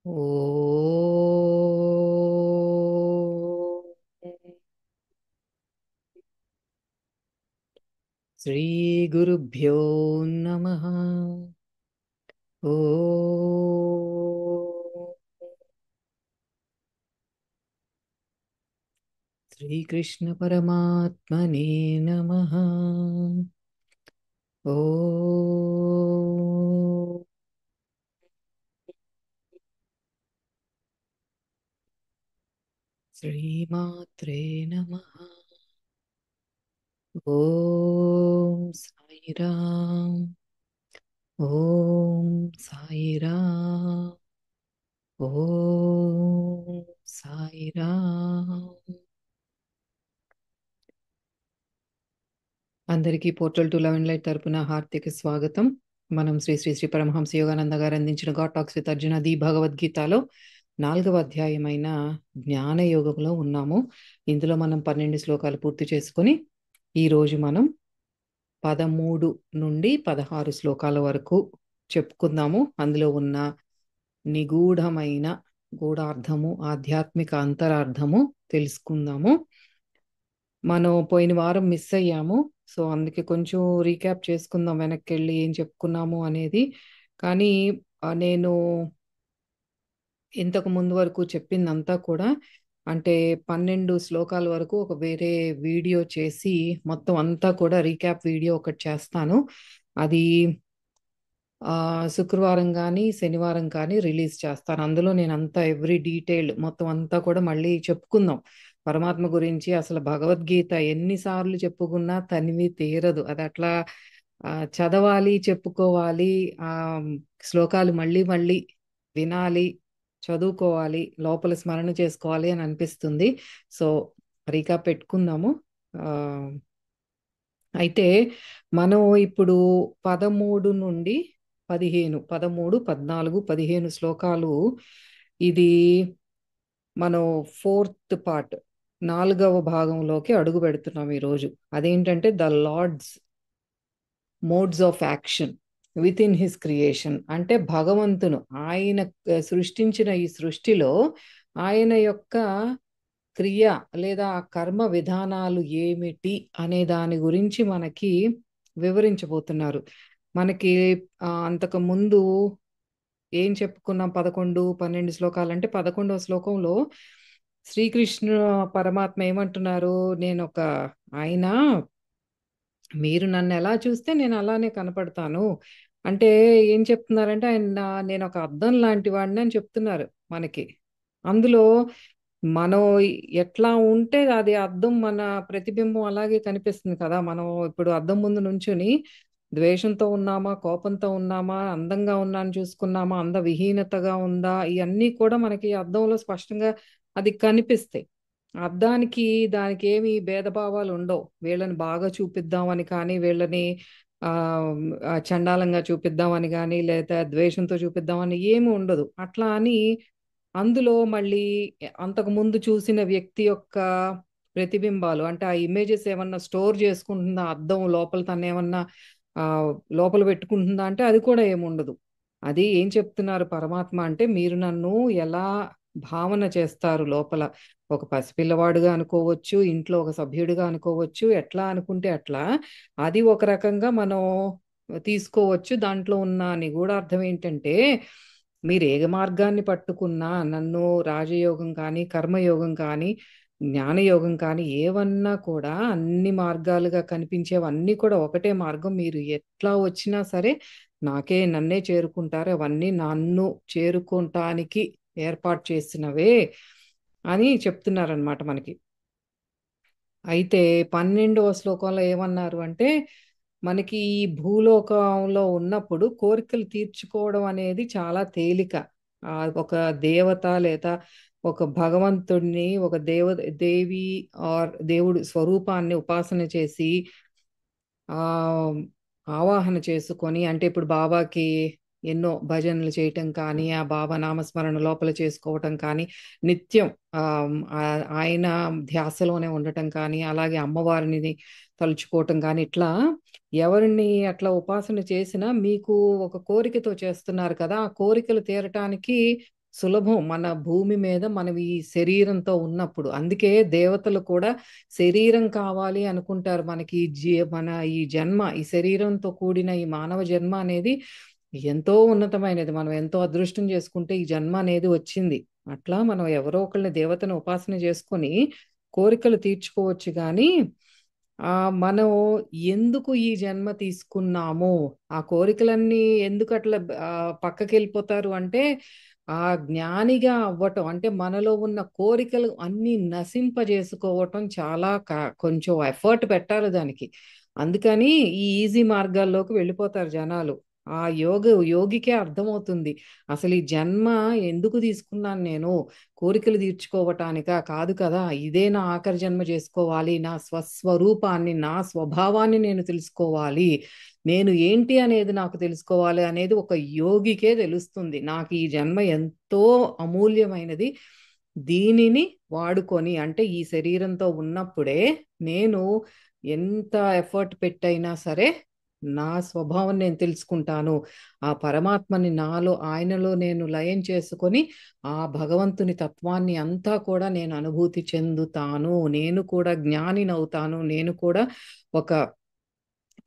ఓ శ్రీ గురుభ్యో నమః. ఓ శ్రీకృష్ణ పరమాత్మనే నమః. ఓ శ్రీమాత్రే నమః. ఓం సాయిరామ్. ఓం సాయిరామ్. ఓం సాయిరామ్. అందరికీ portal to love and light తరపున హార్దిక స్వాగతం. మనం శ్రీ శ్రీ శ్రీ పరమహంస యోగానంద గారు అందించిన God talks with Arjuna the భగవద్గీతలో 4వ అధ్యాయమైన జ్ఞాన యోగంలో ఉన్నాము. ఇందులో మనం 12 శ్లోకాలు పూర్తి చేసుకొని ఈరోజు మనం 13 నుండి 16 శ్లోకాల వరకు చెప్పుకుందాము. అందులో ఉన్న నిగూఢమైన గూఢార్థము, ఆధ్యాత్మిక అంతరార్థము తెలుసుకుందాము. మనం పోయిన వారం మిస్ అయ్యాము. సో అందుకే కొంచెం రీక్యాప్ చేసుకుందాం, వెనక్కి వెళ్ళి ఏం చెప్పుకున్నాము అనేది. కానీ నేను ఇంతకు ముందు వరకు చెప్పిందంతా కూడా అంటే 12 శ్లోకాల వరకు ఒక వేరే వీడియో చేసి మొత్తం అంతా కూడా రీక్యాప్ వీడియో ఒకటి చేస్తాను. అది శుక్రవారం కానీ శనివారం కానీ రిలీజ్ చేస్తాను. అందులో నేను అంతా ఎవ్రీ డీటెయిల్ మొత్తం అంతా కూడా మళ్ళీ చెప్పుకుందాం. పరమాత్మ గురించి అసలు భగవద్గీత ఎన్నిసార్లు చెప్పుకున్నా తనివి తీరదు. అది అట్లా చదవాలి, చెప్పుకోవాలి, ఆ శ్లోకాలు మళ్ళీ మళ్ళీ వినాలి, చదువుకోవాలి, లోపల స్మరణ చేసుకోవాలి అని అనిపిస్తుంది. సో రీకాప్ పెట్టుకుందాము. ఆ అయితే మనం ఇప్పుడు 13 నుండి 15, 13, 14, 15 శ్లోకాలు, ఇది మనం 4th పార్ట్, 4వ భాగంలోకి అడుగు పెడుతున్నాం ఈరోజు. అదేంటంటే the lord's modes of action within his creation. అంటే భగవంతును ఆయన సృష్టించిన ఈ సృష్టిలో ఆయన యొక్క క్రియ లేదా కర్మ విధానాలు ఏమిటి అనే దాని గురించి మనకి వివరించబోతున్నారు. మనకి అంతకు ముందు ఏం చెప్పుకున్నాం? 11, 12 శ్లోకాలు. అంటే 11వ శ్లోకంలో శ్రీకృష్ణ పరమాత్మ ఏమంటున్నారు? ఆయన మీరు నన్ను ఎలా చూస్తే నేను అలానే కనపడతాను. అంటే ఏం చెప్తున్నారంటే నేను ఒక అద్దం లాంటి వాడిని అని చెప్తున్నారు మనకి. అందులో మనం ఎట్లా ఉంటే అది అద్దం, మన ప్రతిబింబం అలాగే కనిపిస్తుంది కదా. మనం ఇప్పుడు అద్దం ముందు నుంచుని ద్వేషంతో ఉన్నామా, కోపంతో ఉన్నామా, అందంగా ఉన్నాను చూసుకున్నామా, అందవిహీనతగా ఉందా, ఇవన్నీ కూడా మనకి అద్దంలో స్పష్టంగా అది కనిపిస్తాయి. అద్దానికి దానికి ఏమి భేదభావాలు ఉండవు. వీళ్ళని బాగా చూపిద్దామని కానీ, వీళ్ళని ఆ చండాలంగా చూపిద్దామని కానీ, లేదా ద్వేషంతో చూపిద్దామని ఏమి ఉండదు. అట్లా అని అందులో మళ్ళీ అంతకు ముందు చూసిన వ్యక్తి యొక్క ప్రతిబింబాలు, అంటే ఆ ఇమేజెస్ ఏమన్నా స్టోర్ చేసుకుంటుందా అద్దం లోపల, తను ఏమన్నా ఆ లోపల పెట్టుకుంటుందా అంటే అది కూడా ఏముండదు. అది ఏం చెప్తున్నారు పరమాత్మ అంటే, మీరు నన్ను ఎలా భావన చేస్తారు లోపల, ఒక పసిపిల్లవాడుగా అనుకోవచ్చు, ఇంట్లో ఒక సభ్యుడిగా అనుకోవచ్చు, ఎట్లా అనుకుంటే అట్లా. అది ఒక రకంగా మనం తీసుకోవచ్చు. దాంట్లో ఉన్న నిగూఢార్థం ఏంటంటే, మీరు ఏ మార్గాన్ని పట్టుకున్నా, నన్ను రాజయోగం కానీ, కర్మయోగం కానీ, జ్ఞానయోగం కానీ ఏవన్నా కూడా అన్ని మార్గాలుగా కనిపించేవన్నీ కూడా ఒకటే మార్గం. మీరు ఎట్లా వచ్చినా సరే నన్నే చేరుకుంటారు. అవన్నీ నన్ను చేరుకోవటానికి ఏర్పాటు చేసినవే అని చెప్తున్నారనమాట మనకి. అయితే 12వ శ్లోకంలో ఏమన్నారు అంటే, మనకి ఈ భూలోకంలో ఉన్నప్పుడు కోరికలు తీర్చుకోవడం అనేది చాలా తేలిక. ఒక దేవత లేదా ఒక భగవంతుడిని, ఒక దేవి ఆర్ దేవుడు స్వరూపాన్ని ఉపాసన చేసి ఆ ఆవాహన చేసుకొని, అంటే ఇప్పుడు బాబాకి ఎన్నో భజనలు చేయటం కానీ, ఆ బాబా నామస్మరణ లోపల చేసుకోవటం కానీ, నిత్యం ఆ ఆయన ధ్యాసలోనే ఉండటం కానీ, అలాగే అమ్మవారిని తలుచుకోవటం కానీ, ఇట్లా ఎవరిని అట్లా ఉపాసన చేసినా మీకు ఒక కోరికతో చేస్తున్నారు కదా, ఆ కోరికలు తీరటానికి సులభం మన భూమి మీద మనం ఈ శరీరంతో ఉన్నప్పుడు. అందుకే దేవతలు కూడా శరీరం కావాలి అనుకుంటారు. మనకి మన ఈ జన్మ, ఈ శరీరంతో కూడిన ఈ మానవ జన్మ అనేది ఎంతో ఉన్నతమైనది. మనం ఎంతో అదృష్టం చేసుకుంటే ఈ జన్మ అనేది వచ్చింది. అట్లా మనం ఎవరో ఒకళ్ళని దేవతను ఉపాసన చేసుకొని కోరికలు తీర్చుకోవచ్చు. కానీ మనం ఎందుకు ఈ జన్మ తీసుకున్నామో, ఆ కోరికలన్నీ ఎందుకు అట్లా పక్కకి వెళ్ళిపోతారు అంటే, ఆ జ్ఞానిగా అవ్వటం అంటే మనలో ఉన్న కోరికలు అన్ని నశింపజేసుకోవటం చాలా కొంచెం ఎఫర్ట్ పెట్టాలి దానికి. అందుకని ఈ ఈజీ మార్గాల్లోకి వెళ్ళిపోతారు జనాలు. ఆ యోగికే అర్థమవుతుంది అసలు ఈ జన్మ ఎందుకు తీసుకున్నాను నేను, కోరికలు తీర్చుకోవటానికా కాదు కదా, ఇదే నా ఆఖరి జన్మ చేసుకోవాలి, నా స్వస్వరూపాన్ని నా స్వభావాన్ని నేను తెలుసుకోవాలి, నేను ఏంటి అనేది నాకు తెలుసుకోవాలి అనేది ఒక యోగికే తెలుస్తుంది. నాకు ఈ జన్మ ఎంతో అమూల్యమైనది, దీనిని వాడుకొని అంటే ఈ శరీరంతో ఉన్నప్పుడే నేను ఎంత ఎఫర్ట్ పెట్టైనా సరే నా స్వభావం నేను తెలుసుకుంటాను, ఆ పరమాత్మని నాలో ఆయనలో నేను లయం చేసుకొని ఆ భగవంతుని తత్వాన్ని అంతా కూడా నేను అనుభూతి చెందుతాను, నేను కూడా జ్ఞానినవుతాను, నేను కూడా ఒక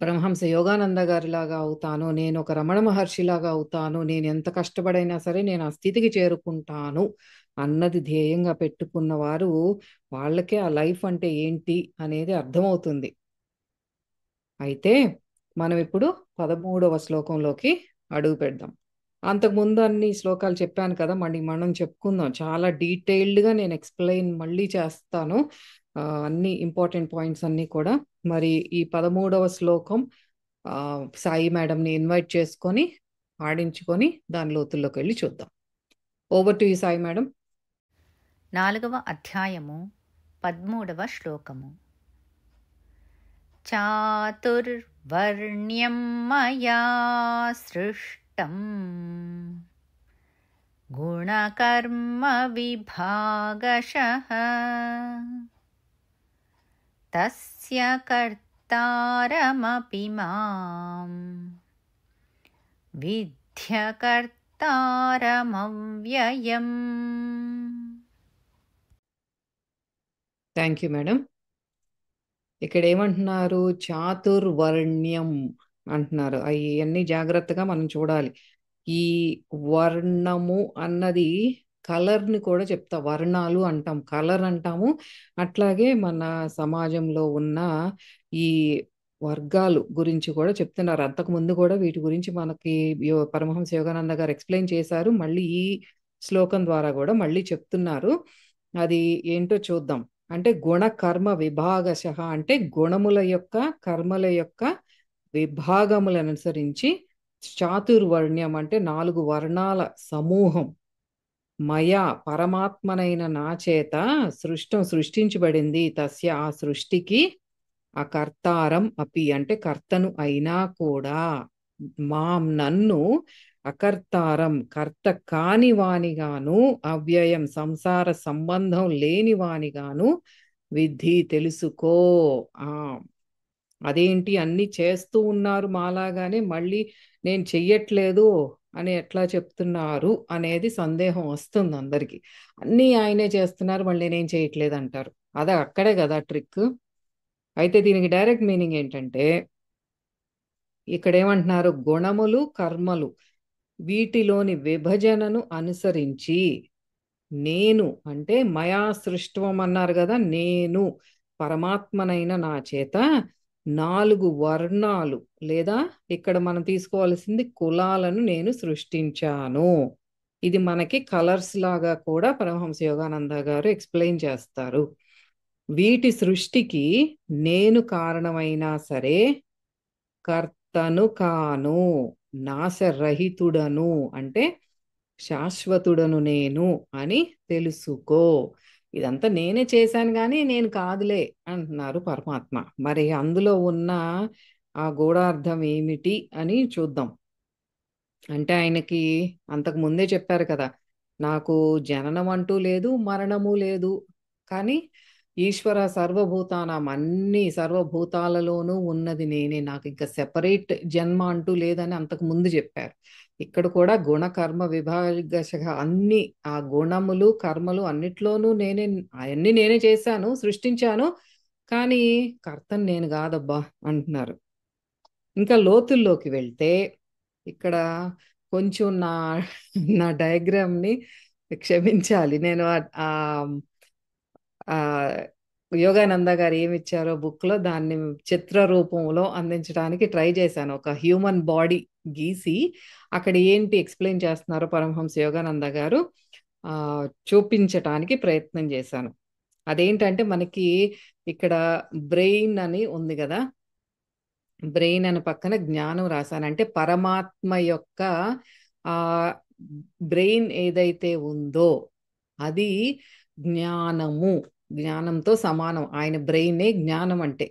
పరమహంస యోగానంద గారిలాగా అవుతాను, నేను ఒక రమణ మహర్షిలాగా అవుతాను, నేను ఎంత కష్టపడైనా సరే నేను ఆ స్థితికి చేరుకుంటాను అన్నది ధ్యేయంగా పెట్టుకున్న వారు, వాళ్ళకే ఆ లైఫ్ అంటే ఏంటి అనేది అర్థమవుతుంది. అయితే మనం ఇప్పుడు 13వ శ్లోకంలోకి అడుగు పెడదాం. అంతకుముందు అన్ని శ్లోకాలు చెప్పాను కదా, మళ్ళీ మనం చెప్పుకుందాం. చాలా డీటెయిల్డ్గా నేను ఎక్స్ప్లెయిన్ మళ్ళీ చేస్తాను, అన్ని ఇంపార్టెంట్ పాయింట్స్ అన్నీ కూడా. మరి ఈ 13వ శ్లోకం సాయి మేడంని ఇన్వైట్ చేసుకొని ఆడించుకొని దాని లోతుల్లోకి వెళ్ళి చూద్దాం. Over to you Sai madam. 4వ అధ్యాయము 13వ శ్లోకము. చాతుర్వర్ణ్యం మయా సృష్టం గుణకర్మ విభాగశః తస్య కర్తారమపి మాం విద్య కర్తారమవ్యయం. Thank you madam. ఇక్కడ ఏమంటున్నారు? చాతుర్వర్ణ్యం అంటున్నారు. అవన్నీ జాగ్రత్తగా మనం చూడాలి. ఈ వర్ణము అన్నది కలర్ని కూడా చెప్తా, వర్ణాలు అంటాం, కలర్ అంటాము. అట్లాగే మన సమాజంలో ఉన్న ఈ వర్గాలు గురించి కూడా చెప్తున్నారు. అంతకు ముందు కూడా వీటి గురించి మనకి పరమహంస యోగానంద గారు ఎక్స్ప్లెయిన్ చేశారు. మళ్ళీ ఈ శ్లోకం ద్వారా కూడా మళ్ళీ చెప్తున్నారు. అది ఏంటో చూద్దాం. అంటే గుణ కర్మ విభాగశః అంటే గుణముల యొక్క కర్మల యొక్క విభాగములను అనుసరించి, చాతుర్వర్ణ్యం అంటే 4 వర్ణాల సమూహం, మయా పరమాత్మనైన నా చేత సృష్టించబడింది, తస్య ఆ సృష్టికి, ఆ కర్తారం అపి అంటే కర్తను అయినా కూడా, నన్ను అకర్తారం కర్త కాని వానిగాను, అవ్యయం సంసార సంబంధం లేని వానిగాను విద్ధి తెలుసుకో. ఆ అదేంటి అన్ని చేస్తూ ఉన్నారు మాలాగానే మళ్ళీ నేను చెయ్యట్లేదు అని ఎట్లా చెప్తున్నారు అనేది సందేహం వస్తుంది అందరికి. అన్నీ ఆయనే చేస్తున్నారు, మళ్ళీ నేను చేయట్లేదు అంటారు. అదే అక్కడే కదా ట్రిక్. అయితే దీనికి డైరెక్ట్ మీనింగ్ ఏంటంటే, ఇక్కడ ఏమంటున్నారు? గుణములు కర్మలు వీటిలోని విభజనను అనుసరించి నేను అంటే మయా సృష్టం అన్నారు కదా, నేను పరమాత్మనైన నా చేత 4 వర్ణాలు లేదా ఇక్కడ మనం తీసుకోవాల్సింది కులాలను నేను సృష్టించాను. ఇది మనకి కలర్స్ లాగా కూడా పరమహంస యోగానంద గారు ఎక్స్ప్లెయిన్ చేస్తారు. వీటి సృష్టికి నేను కారణమైనా సరే కర్తను కాను, నాశరహితుడను అంటే శాశ్వతుడను నేను అని తెలుసుకో. ఇదంతా నేనే చేశాను కానీ నేను కాదులే అంటున్నారు పరమాత్మ. మరి అందులో ఉన్న ఆ గూఢార్థం ఏమిటి అని చూద్దాం. అంటే ఆయనకి అంతకు ముందే చెప్పారు కదా, నాకు జననం అంటూ లేదు, మరణము లేదు, కానీ ఈశ్వర సర్వభూతానం అన్ని సర్వభూతాలలోనూ ఉన్నది నేనే, నాకు ఇంకా సెపరేట్ జన్మ అంటూ లేదని అంతకు ముందు చెప్పారు. ఇక్కడ కూడా గుణ కర్మ విభాగశ అన్ని ఆ గుణములు కర్మలు అన్నిట్లోనూ అవన్నీ నేనే చేశాను, సృష్టించాను, కానీ కర్తను నేను కాదబ్బా అంటున్నారు. ఇంకా లోతుల్లోకి వెళ్తే ఇక్కడ కొంచెం నా డయాగ్రామ్ ని క్షమించాలి. నేను ఆ ఆ యోగానంద గారు ఏమి ఇచ్చారో బుక్ లో దాన్ని చిత్ర రూపంలో అందించడానికి ట్రై చేశాను. ఒక హ్యూమన్ బాడీ గీసి అక్కడ ఏంటి ఎక్స్ప్లెయిన్ చేస్తున్నారో పరమహంస యోగానంద గారు ఆ చూపించటానికి ప్రయత్నం చేశాను. అదేంటంటే మనకి ఇక్కడ బ్రెయిన్ అని ఉంది కదా, బ్రెయిన్ అని పక్కన జ్ఞానం రాశాను. అంటే పరమాత్మ యొక్క ఆ బ్రెయిన్ ఏదైతే ఉందో అది జ్ఞానము, జ్ఞానంతో సమానం. ఆయన బ్రెయినే జ్ఞానం అంటే.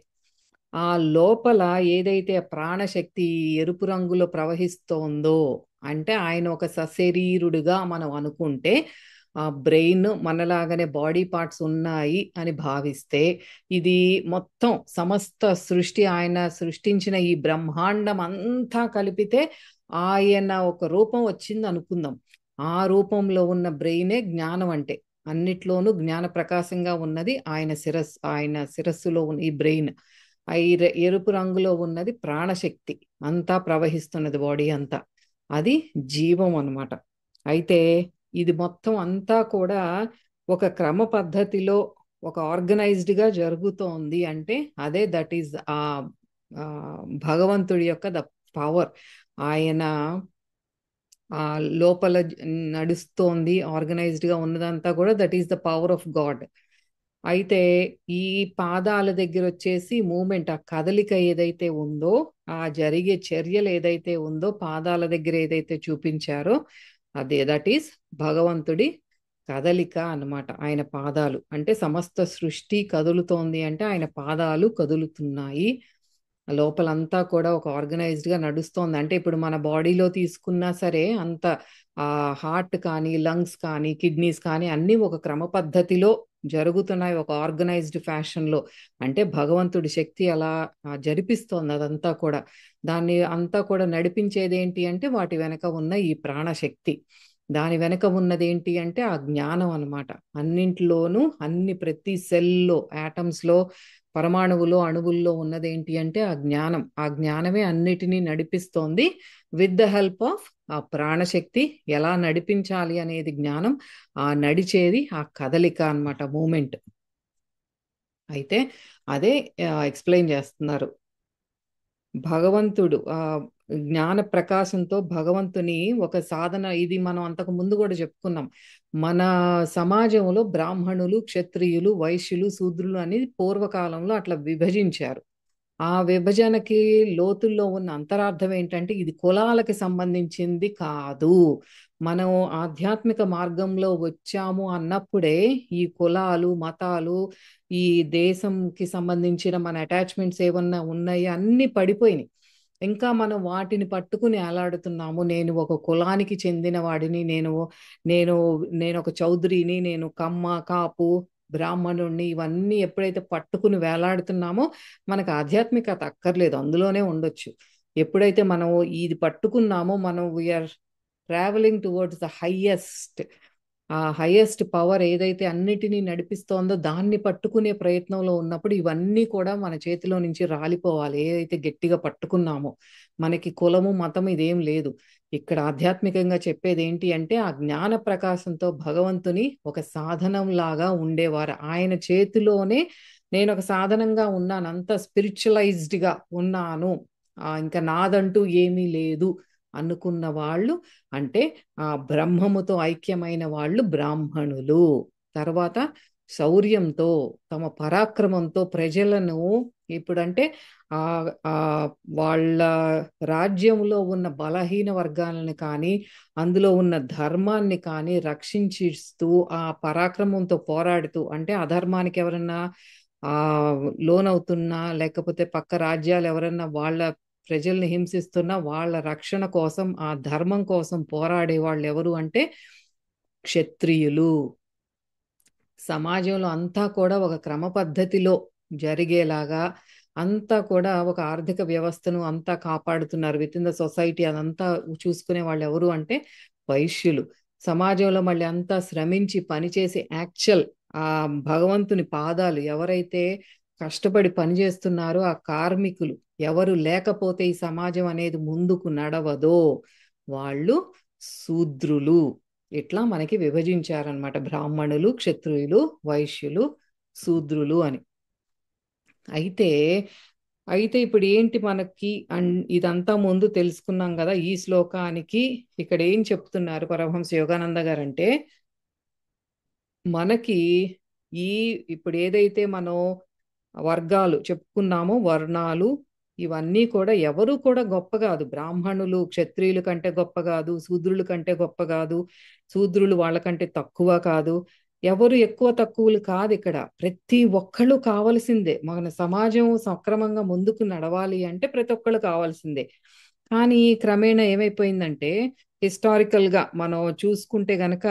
ఆ లోపల ఏదైతే ఆ ప్రాణశక్తి ఎరుపు రంగులో ప్రవహిస్తోందో, అంటే ఆయన ఒక సశరీరుడుగా మనం అనుకుంటే, ఆ బ్రెయిన్ మనలాగానే బాడీ పార్ట్స్ ఉన్నాయి అని భావిస్తే, ఇది మొత్తం సమస్త సృష్టి, ఆయన సృష్టించిన ఈ బ్రహ్మాండం అంతా కలిపితే ఆయన ఒక రూపం వచ్చింది అనుకుందాం. ఆ రూపంలో ఉన్న బ్రెయినే జ్ఞానం అంటే. అన్నిట్లోనూ జ్ఞాన ప్రకాశంగా ఉన్నది ఆయన శిరస్సులో ఉన్న ఈ బ్రెయిన్. ఎరుపు రంగులో ఉన్నది ప్రాణశక్తి, అంతా ప్రవహిస్తున్నది బాడీ అంతా. అది జీవం అన్నమాట. అయితే ఇది మొత్తం అంతా కూడా ఒక క్రమ పద్ధతిలో ఒక ఆర్గనైజ్డ్ గా జరుగుతోంది అంటే అదే దట్ ఈస్ ఆ భగవంతుడి యొక్క ద పవర్. ఆయన ఆ లోపల నడుస్తోంది, ఆర్గనైజ్డ్ గా ఉన్నదంతా కూడా that is the power of God. అయితే ఈ పాదాల దగ్గర వచ్చేసి మూమెంట్, ఆ కదలిక ఏదైతే ఉందో, ఆ జరిగే చర్యలు ఏదైతే ఉందో, పాదాల దగ్గర ఏదైతే చూపించారో అదే దట్ ఈస్ భగవంతుడి కదలిక అన్నమాట. ఆయన పాదాలు అంటే సమస్త సృష్టి కదులుతోంది అంటే ఆయన పాదాలు కదులుతున్నాయి. లోపలంతా కూడా ఒక ఆర్గనైజ్డ్ గా నడుస్తోంది. అంటే ఇప్పుడు మన బాడీలో తీసుకున్నా సరే అంత ఆ హార్ట్ కానీ లంగ్స్ కానీ కిడ్నీస్ కానీ అన్నీ ఒక క్రమ పద్ధతిలో జరుగుతున్నాయి, ఒక ఆర్గనైజ్డ్ ఫ్యాషన్ లో. అంటే భగవంతుడి శక్తి అలా జరిపిస్తోంది అదంతా కూడా. దాన్ని అంతా కూడా నడిపించేది ఏంటి అంటే వాటి వెనక ఉన్న ఈ ప్రాణశక్తి. దాని వెనక ఉన్నది ఏంటి అంటే ఆ జ్ఞానం అన్నమాట. అన్నింటిలోనూ ప్రతి సెల్లో, యాటమ్స్ లో, పరమాణువులో, అణువుల్లో ఉన్నది ఏంటి అంటే ఆ జ్ఞానం. ఆ జ్ఞానమే అన్నిటినీ నడిపిస్తోంది విత్ ద హెల్ప్ ఆఫ్ ఆ ప్రాణశక్తి. ఎలా నడిపించాలి అనేది జ్ఞానం, ఆ నడిచేది ఆ కదలిక అన్నమాట, మూమెంట్. అయితే అదే ఎక్స్ప్లెయిన్ చేస్తున్నారు భగవంతుడు. జ్ఞాన ప్రకాశంతో భగవంతుని ఒక సాధన. ఇది మనం అంతకు ముందు కూడా చెప్పుకున్నాం. మన సమాజంలో బ్రాహ్మణులు, క్షత్రియులు, వైశ్యులు, శూద్రులు అని పూర్వకాలంలో అట్లా విభజించారు. ఆ విభజనకి లోతుల్లో ఉన్న అంతరార్థం ఏంటంటే ఇది కులాలకి సంబంధించింది కాదు. మనం ఆధ్యాత్మిక మార్గంలో వచ్చాము అన్నప్పుడే ఈ కులాలు, మతాలు, ఈ దేశంకి సంబంధించిన మన అటాచ్మెంట్స్ ఏమన్నా ఉన్నాయి అన్ని పడిపోయినాయి. ఇంకా మనం వాటిని పట్టుకుని ఏలాడుతున్నాము. నేను ఒక కులానికి చెందిన వాడిని, నేను నేను నేను ఒక చౌదరిని, నేను కమ్మ, కాపు, బ్రాహ్మణుణ్ణి, ఇవన్నీ ఎప్పుడైతే పట్టుకుని వేలాడుతున్నామో మనకు ఆధ్యాత్మికత అక్కర్లేదు, అందులోనే ఉండొచ్చు. ఎప్పుడైతే మనం ఇది పట్టుకున్నామో మనం we are travelling towards the highest. ఆ హైయెస్ట్ పవర్ ఏదైతే అన్నిటినీ నడిపిస్తోందో దాన్ని పట్టుకునే ప్రయత్నంలో ఉన్నప్పుడు ఇవన్నీ కూడా మన చేతిలో నుంచి రాలిపోవాలి. ఏదైతే గట్టిగా పట్టుకున్నామో, మనకి కులము మతం ఇదేం లేదు. ఇక్కడ ఆధ్యాత్మికంగా చెప్పేది ఏంటి అంటే ఆ జ్ఞాన ప్రకాశంతో భగవంతుని ఒక సాధనం లాగా ఉండేవారు. ఆయన చేతిలోనే నేను ఒక సాధనంగా ఉన్నాను, అంత స్పిరిచువలైజ్డ్ గా ఉన్నాను, ఇంకా నాదంటూ ఏమీ లేదు అనుకున్న వాళ్ళు, అంటే ఆ బ్రహ్మముతో ఐక్యమైన వాళ్ళు బ్రాహ్మణులు. తర్వాత శౌర్యంతో, తమ పరాక్రమంతో ప్రజలను, ఇప్పుడంటే ఆ ఆ వాళ్ళ రాజ్యంలో ఉన్న బలహీన వర్గాలను కానీ అందులో ఉన్న ధర్మాన్ని కానీ రక్షించిస్తూ ఆ పరాక్రమంతో పోరాడుతూ, అంటే అధర్మానికి ఎవరన్నా ఆ లోనవుతున్నా, లేకపోతే పక్క రాజ్యాలు ఎవరన్నా వాళ్ళ ప్రజల్ని హింసిస్తున్న వాళ్ళ రక్షణ కోసం, ఆ ధర్మం కోసం పోరాడే వాళ్ళు ఎవరు అంటే క్షత్రియులు. సమాజంలో అంతా కూడా ఒక క్రమ పద్ధతిలో జరిగేలాగా అంతా కూడా ఒక ఆర్థిక వ్యవస్థను అంతా కాపాడుతున్నారు విత్ ఇన్ ద సొసైటీ. అదంతా చూసుకునే వాళ్ళు ఎవరు అంటే వైశ్యులు. సమాజంలో మళ్ళీ అంతా శ్రమించి పనిచేసి యాక్చువల్ ఆ భగవంతుని పాదాలు ఎవరైతే కష్టపడి పనిచేస్తున్నారో ఆ కార్మికులు ఎవరు లేకపోతే ఈ సమాజం అనేది ముందుకు నడవదో వాళ్ళు శూద్రులు. ఇట్లా మనకి విభజించారనమాట, బ్రాహ్మణులు, క్షత్రియులు, వైశ్యులు, శూద్రులు అని. అయితే అయితే ఇప్పుడు ఏంటి మనకి ఇదంతా ముందు తెలుసుకున్నాం కదా. ఈ శ్లోకానికి ఇక్కడ ఏం చెప్తున్నారు పరమహంస యోగానంద గారు అంటే, మనకి ఈ ఇప్పుడు ఏదైతే మనం వర్గాలు చెప్పుకున్నామో, వర్ణాలు, ఇవన్నీ కూడా ఎవరు కూడా గొప్ప కాదు. బ్రాహ్మణులు క్షత్రియుల కంటే గొప్ప కాదు, శూద్రుల కంటే గొప్ప కాదు, శూద్రులు వాళ్ళకంటే తక్కువ కాదు. ఎవరు ఎక్కువ తక్కువలు కాదు. ఇక్కడ ప్రతి ఒక్కళ్ళు కావాల్సిందే. మన సమాజం సక్రమంగా ముందుకు నడవాలి అంటే ప్రతి ఒక్కళ్ళు కావాల్సిందే. కానీ క్రమేణా ఏమైపోయిందంటే, హిస్టారికల్ గా మనం చూసుకుంటే గనక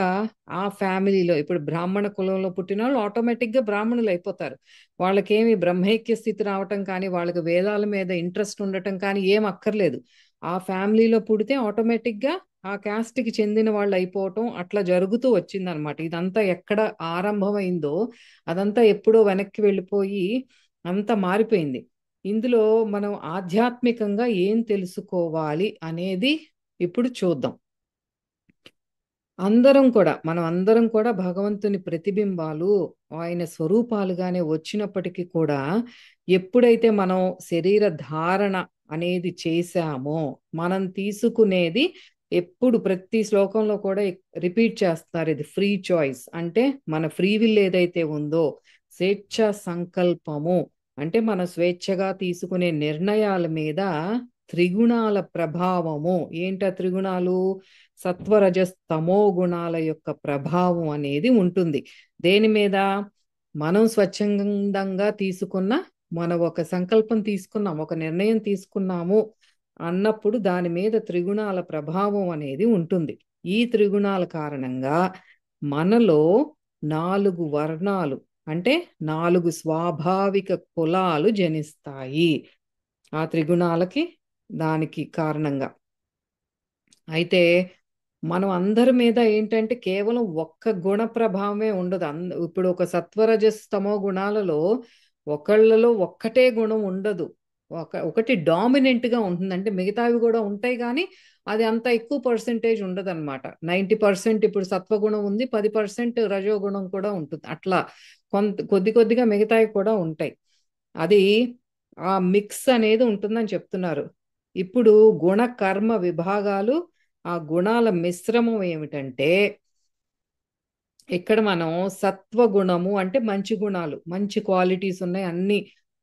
ఆ ఫ్యామిలీలో ఇప్పుడు బ్రాహ్మణ కులంలో పుట్టిన వాళ్ళు ఆటోమేటిక్ గా బ్రాహ్మణులు అయిపోతారు. వాళ్ళకేమి బ్రహ్మైక్య స్థితి రావటం కానీ, వాళ్ళకి వేదాల మీద ఇంట్రెస్ట్ ఉండటం కానీ ఏం అక్కర్లేదు. ఆ ఫ్యామిలీలో పుడితే ఆటోమేటిక్ గా ఆ caste కి చెందిన వాళ్ళు అయిపోవటం అట్లా జరుగుతూ వచ్చిందనమాట. ఇదంతా ఎక్కడ ఆరంభమైందో అదంతా ఎప్పుడో వెనక్కి వెళ్ళిపోయి అంతా మారిపోయింది. ఇందులో మనం ఆధ్యాత్మికంగా ఏం తెలుసుకోవాలి అనేది ఇప్పుడు చూద్దాం. మనం అందరం కూడా భగవంతుని ప్రతిబింబాలు, ఆయన స్వరూపాలుగానే వచ్చినప్పటికీ కూడా ఎప్పుడైతే మనం శరీర ధారణ అనేది చేశామో, మనం తీసుకునేది ఎప్పుడు ప్రతి శ్లోకంలో కూడా రిపీట్ చేస్తారు, ఇది ఫ్రీ చాయిస్. అంటే మన ఫ్రీ విల్ ఏదైతే ఉందో, స్వేచ్ఛ సంకల్పము అంటే మన స్వేచ్ఛగా తీసుకునే నిర్ణయాల మీద త్రిగుణాల ప్రభావము. ఏంట త్రిగుణాలు? సత్వరజస్ తమో గుణాల యొక్క ప్రభావం అనేది ఉంటుంది. దేని మీద? మనం స్వచ్ఛందంగా తీసుకున్న, మనం ఒక సంకల్పం తీసుకున్నాం, ఒక నిర్ణయం తీసుకున్నాము అన్నప్పుడు దాని మీద త్రిగుణాల ప్రభావం అనేది ఉంటుంది. ఈ త్రిగుణాల కారణంగా మనలో 4 వర్ణాలు అంటే 4 స్వాభావిక కులాలు జనిస్తాయి ఆ త్రిగుణాలకి, దానికి కారణంగా. అయితే మనం అందరి మీద ఏంటంటే కేవలం ఒక్క గుణ ప్రభావమే ఉండదు. ఇప్పుడు ఒక సత్వరజస్తమో గుణాలలో ఒకళ్ళలో ఒక్కటే గుణం ఉండదు. ఒకటి డామినెంట్ గా ఉంటుంది, అంటే మిగతావి కూడా ఉంటాయి కానీ అది అంత ఎక్కువ పర్సెంటేజ్ ఉండదు అనమాట. 90% ఇప్పుడు సత్వగుణం ఉంది, 10% రజోగుణం కూడా ఉంటుంది. అట్లా కొద్ది కొద్దిగా మిగతావి కూడా ఉంటాయి. అది ఆ మిక్స్ అనేది ఉంటుందని చెప్తున్నారు. ఇప్పుడు గుణ కర్మ విభాగాలు, ఆ గుణాల మిశ్రమం ఏమిటంటే, ఇక్కడ మనం సత్వగుణము అంటే మంచి గుణాలు, మంచి క్వాలిటీస్ ఉన్నాయి అన్ని.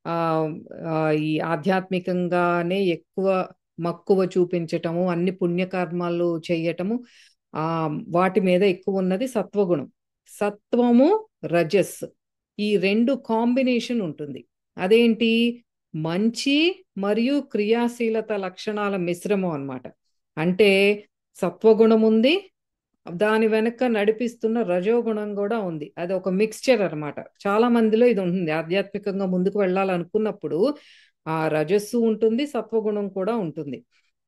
ఆ ఆ, ఈ ఆధ్యాత్మికంగానే ఎక్కువ మక్కువ చూపించటము, అన్ని పుణ్యకర్మాలు చేయటము, ఆ వాటి మీద ఎక్కువ ఉన్నది సత్వగుణం. సత్వము, రజస్, ఈ రెండు కాంబినేషన్ ఉంటుంది. అదేంటి? మంచి మరియు క్రియాశీలత లక్షణాల మిశ్రమం అన్నమాట. అంటే సత్వగుణం ఉంది, దాని వెనక నడిపిస్తున్న రజోగుణం కూడా ఉంది. అది ఒక మిక్స్చర్ అన్నమాట. చాలా మందిలో ఇది ఉంటుంది. ఆధ్యాత్మికంగా ముందుకు వెళ్ళాలనుకున్నప్పుడు ఆ రజస్సు ఉంటుంది, సత్వగుణం కూడా ఉంటుంది.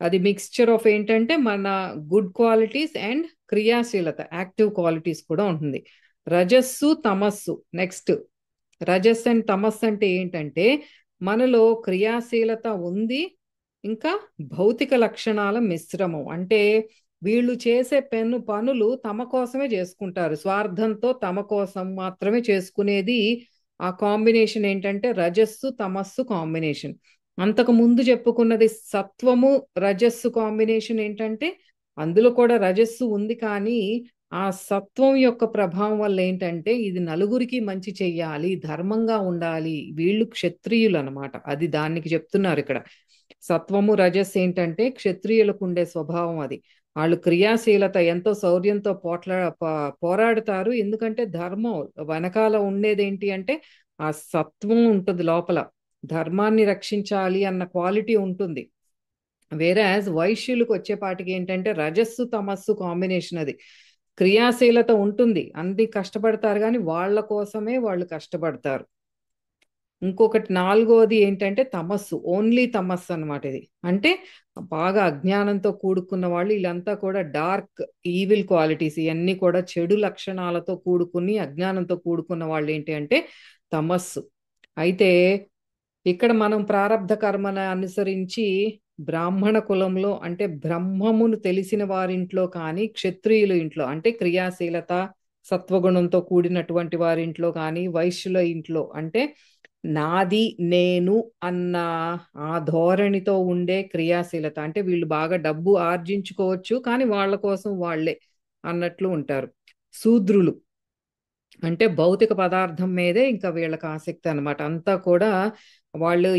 అది మిక్స్చర్ ఆఫ్ ఏంటంటే మన గుడ్ క్వాలిటీస్ అండ్ క్రియాశీలత, యాక్టివ్ క్వాలిటీస్ కూడా ఉంటుంది. రజస్సు, తమస్సు. నెక్స్ట్ రజస్ అండ్ తమస్ అంటే ఏంటంటే మనలో క్రియాశీలత ఉంది, ఇంకా భౌతిక లక్షణాల మిశ్రమం. అంటే వీళ్ళు చేసే పనులు తమ కోసమే చేసుకుంటారు, స్వార్థంతో తమ కోసం మాత్రమే చేసుకునేది. ఆ కాంబినేషన్ ఏంటంటే రజస్సు తమస్సు కాంబినేషన్. అంతకు ముందు చెప్పుకున్నది సత్వము రజస్సు కాంబినేషన్ ఏంటంటే అందులో కూడా రజస్సు ఉంది, కానీ ఆ సత్వం యొక్క ప్రభావం వల్ల ఏంటంటే ఇది నలుగురికి మంచి చెయ్యాలి, ధర్మంగా ఉండాలి, వీళ్ళు క్షత్రియులు అనమాట. అది దానికి చెప్తున్నారు ఇక్కడ. సత్వము రజస్ ఏంటంటే క్షత్రియులకు ఉండే స్వభావం అది. వాళ్ళు క్రియాశీలత, ఎంతో శౌర్యంతో పోరాడుతారు. ఎందుకంటే ధర్మం వెనకాల ఉండేది ఏంటి అంటే ఆ సత్వం ఉంటుంది లోపల, ధర్మాన్ని రక్షించాలి అన్న క్వాలిటీ ఉంటుంది. వేరాజ్ వైశ్యులకు వచ్చేపాటికి ఏంటంటే రజస్సు తమస్సు కాంబినేషన్. అది క్రియాశీలత ఉంటుంది, అన్ని కష్టపడతారు కానీ వాళ్ళ కోసమే వాళ్ళు కష్టపడతారు. ఇంకొకటి నాలుగోది ఏంటంటే తమస్సు, ఓన్లీ తమస్సు అన్నమాట ఇది. అంటే బాగా అజ్ఞానంతో కూడుకున్న వాళ్ళు, వీళ్ళంతా కూడా డార్క్ ఈవిల్ క్వాలిటీస్, ఇవన్నీ కూడా చెడు లక్షణాలతో కూడుకుని అజ్ఞానంతో కూడుకున్న వాళ్ళు ఏంటి అంటే తమస్సు. అయితే ఇక్కడ మనం ప్రారబ్ధ కర్మను అనుసరించి బ్రాహ్మణ కులంలో అంటే బ్రహ్మమును తెలిసిన వారింట్లో కానీ, క్షత్రియుల ఇంట్లో అంటే క్రియాశీలత సత్వగుణంతో కూడినటువంటి వారింట్లో కానీ, వైశ్యుల ఇంట్లో అంటే నాది నేను అన్న ఆ ధోరణితో ఉండే క్రియాశీలత, అంటే వీళ్ళు బాగా డబ్బు ఆర్జించుకోవచ్చు కానీ వాళ్ళ కోసం వాళ్ళే అన్నట్లు ఉంటారు. శూద్రులు అంటే భౌతిక పదార్థం మీదే ఇంకా వీళ్ళకి ఆసక్తి అన్నమాట. అంతా కూడా వాళ్ళు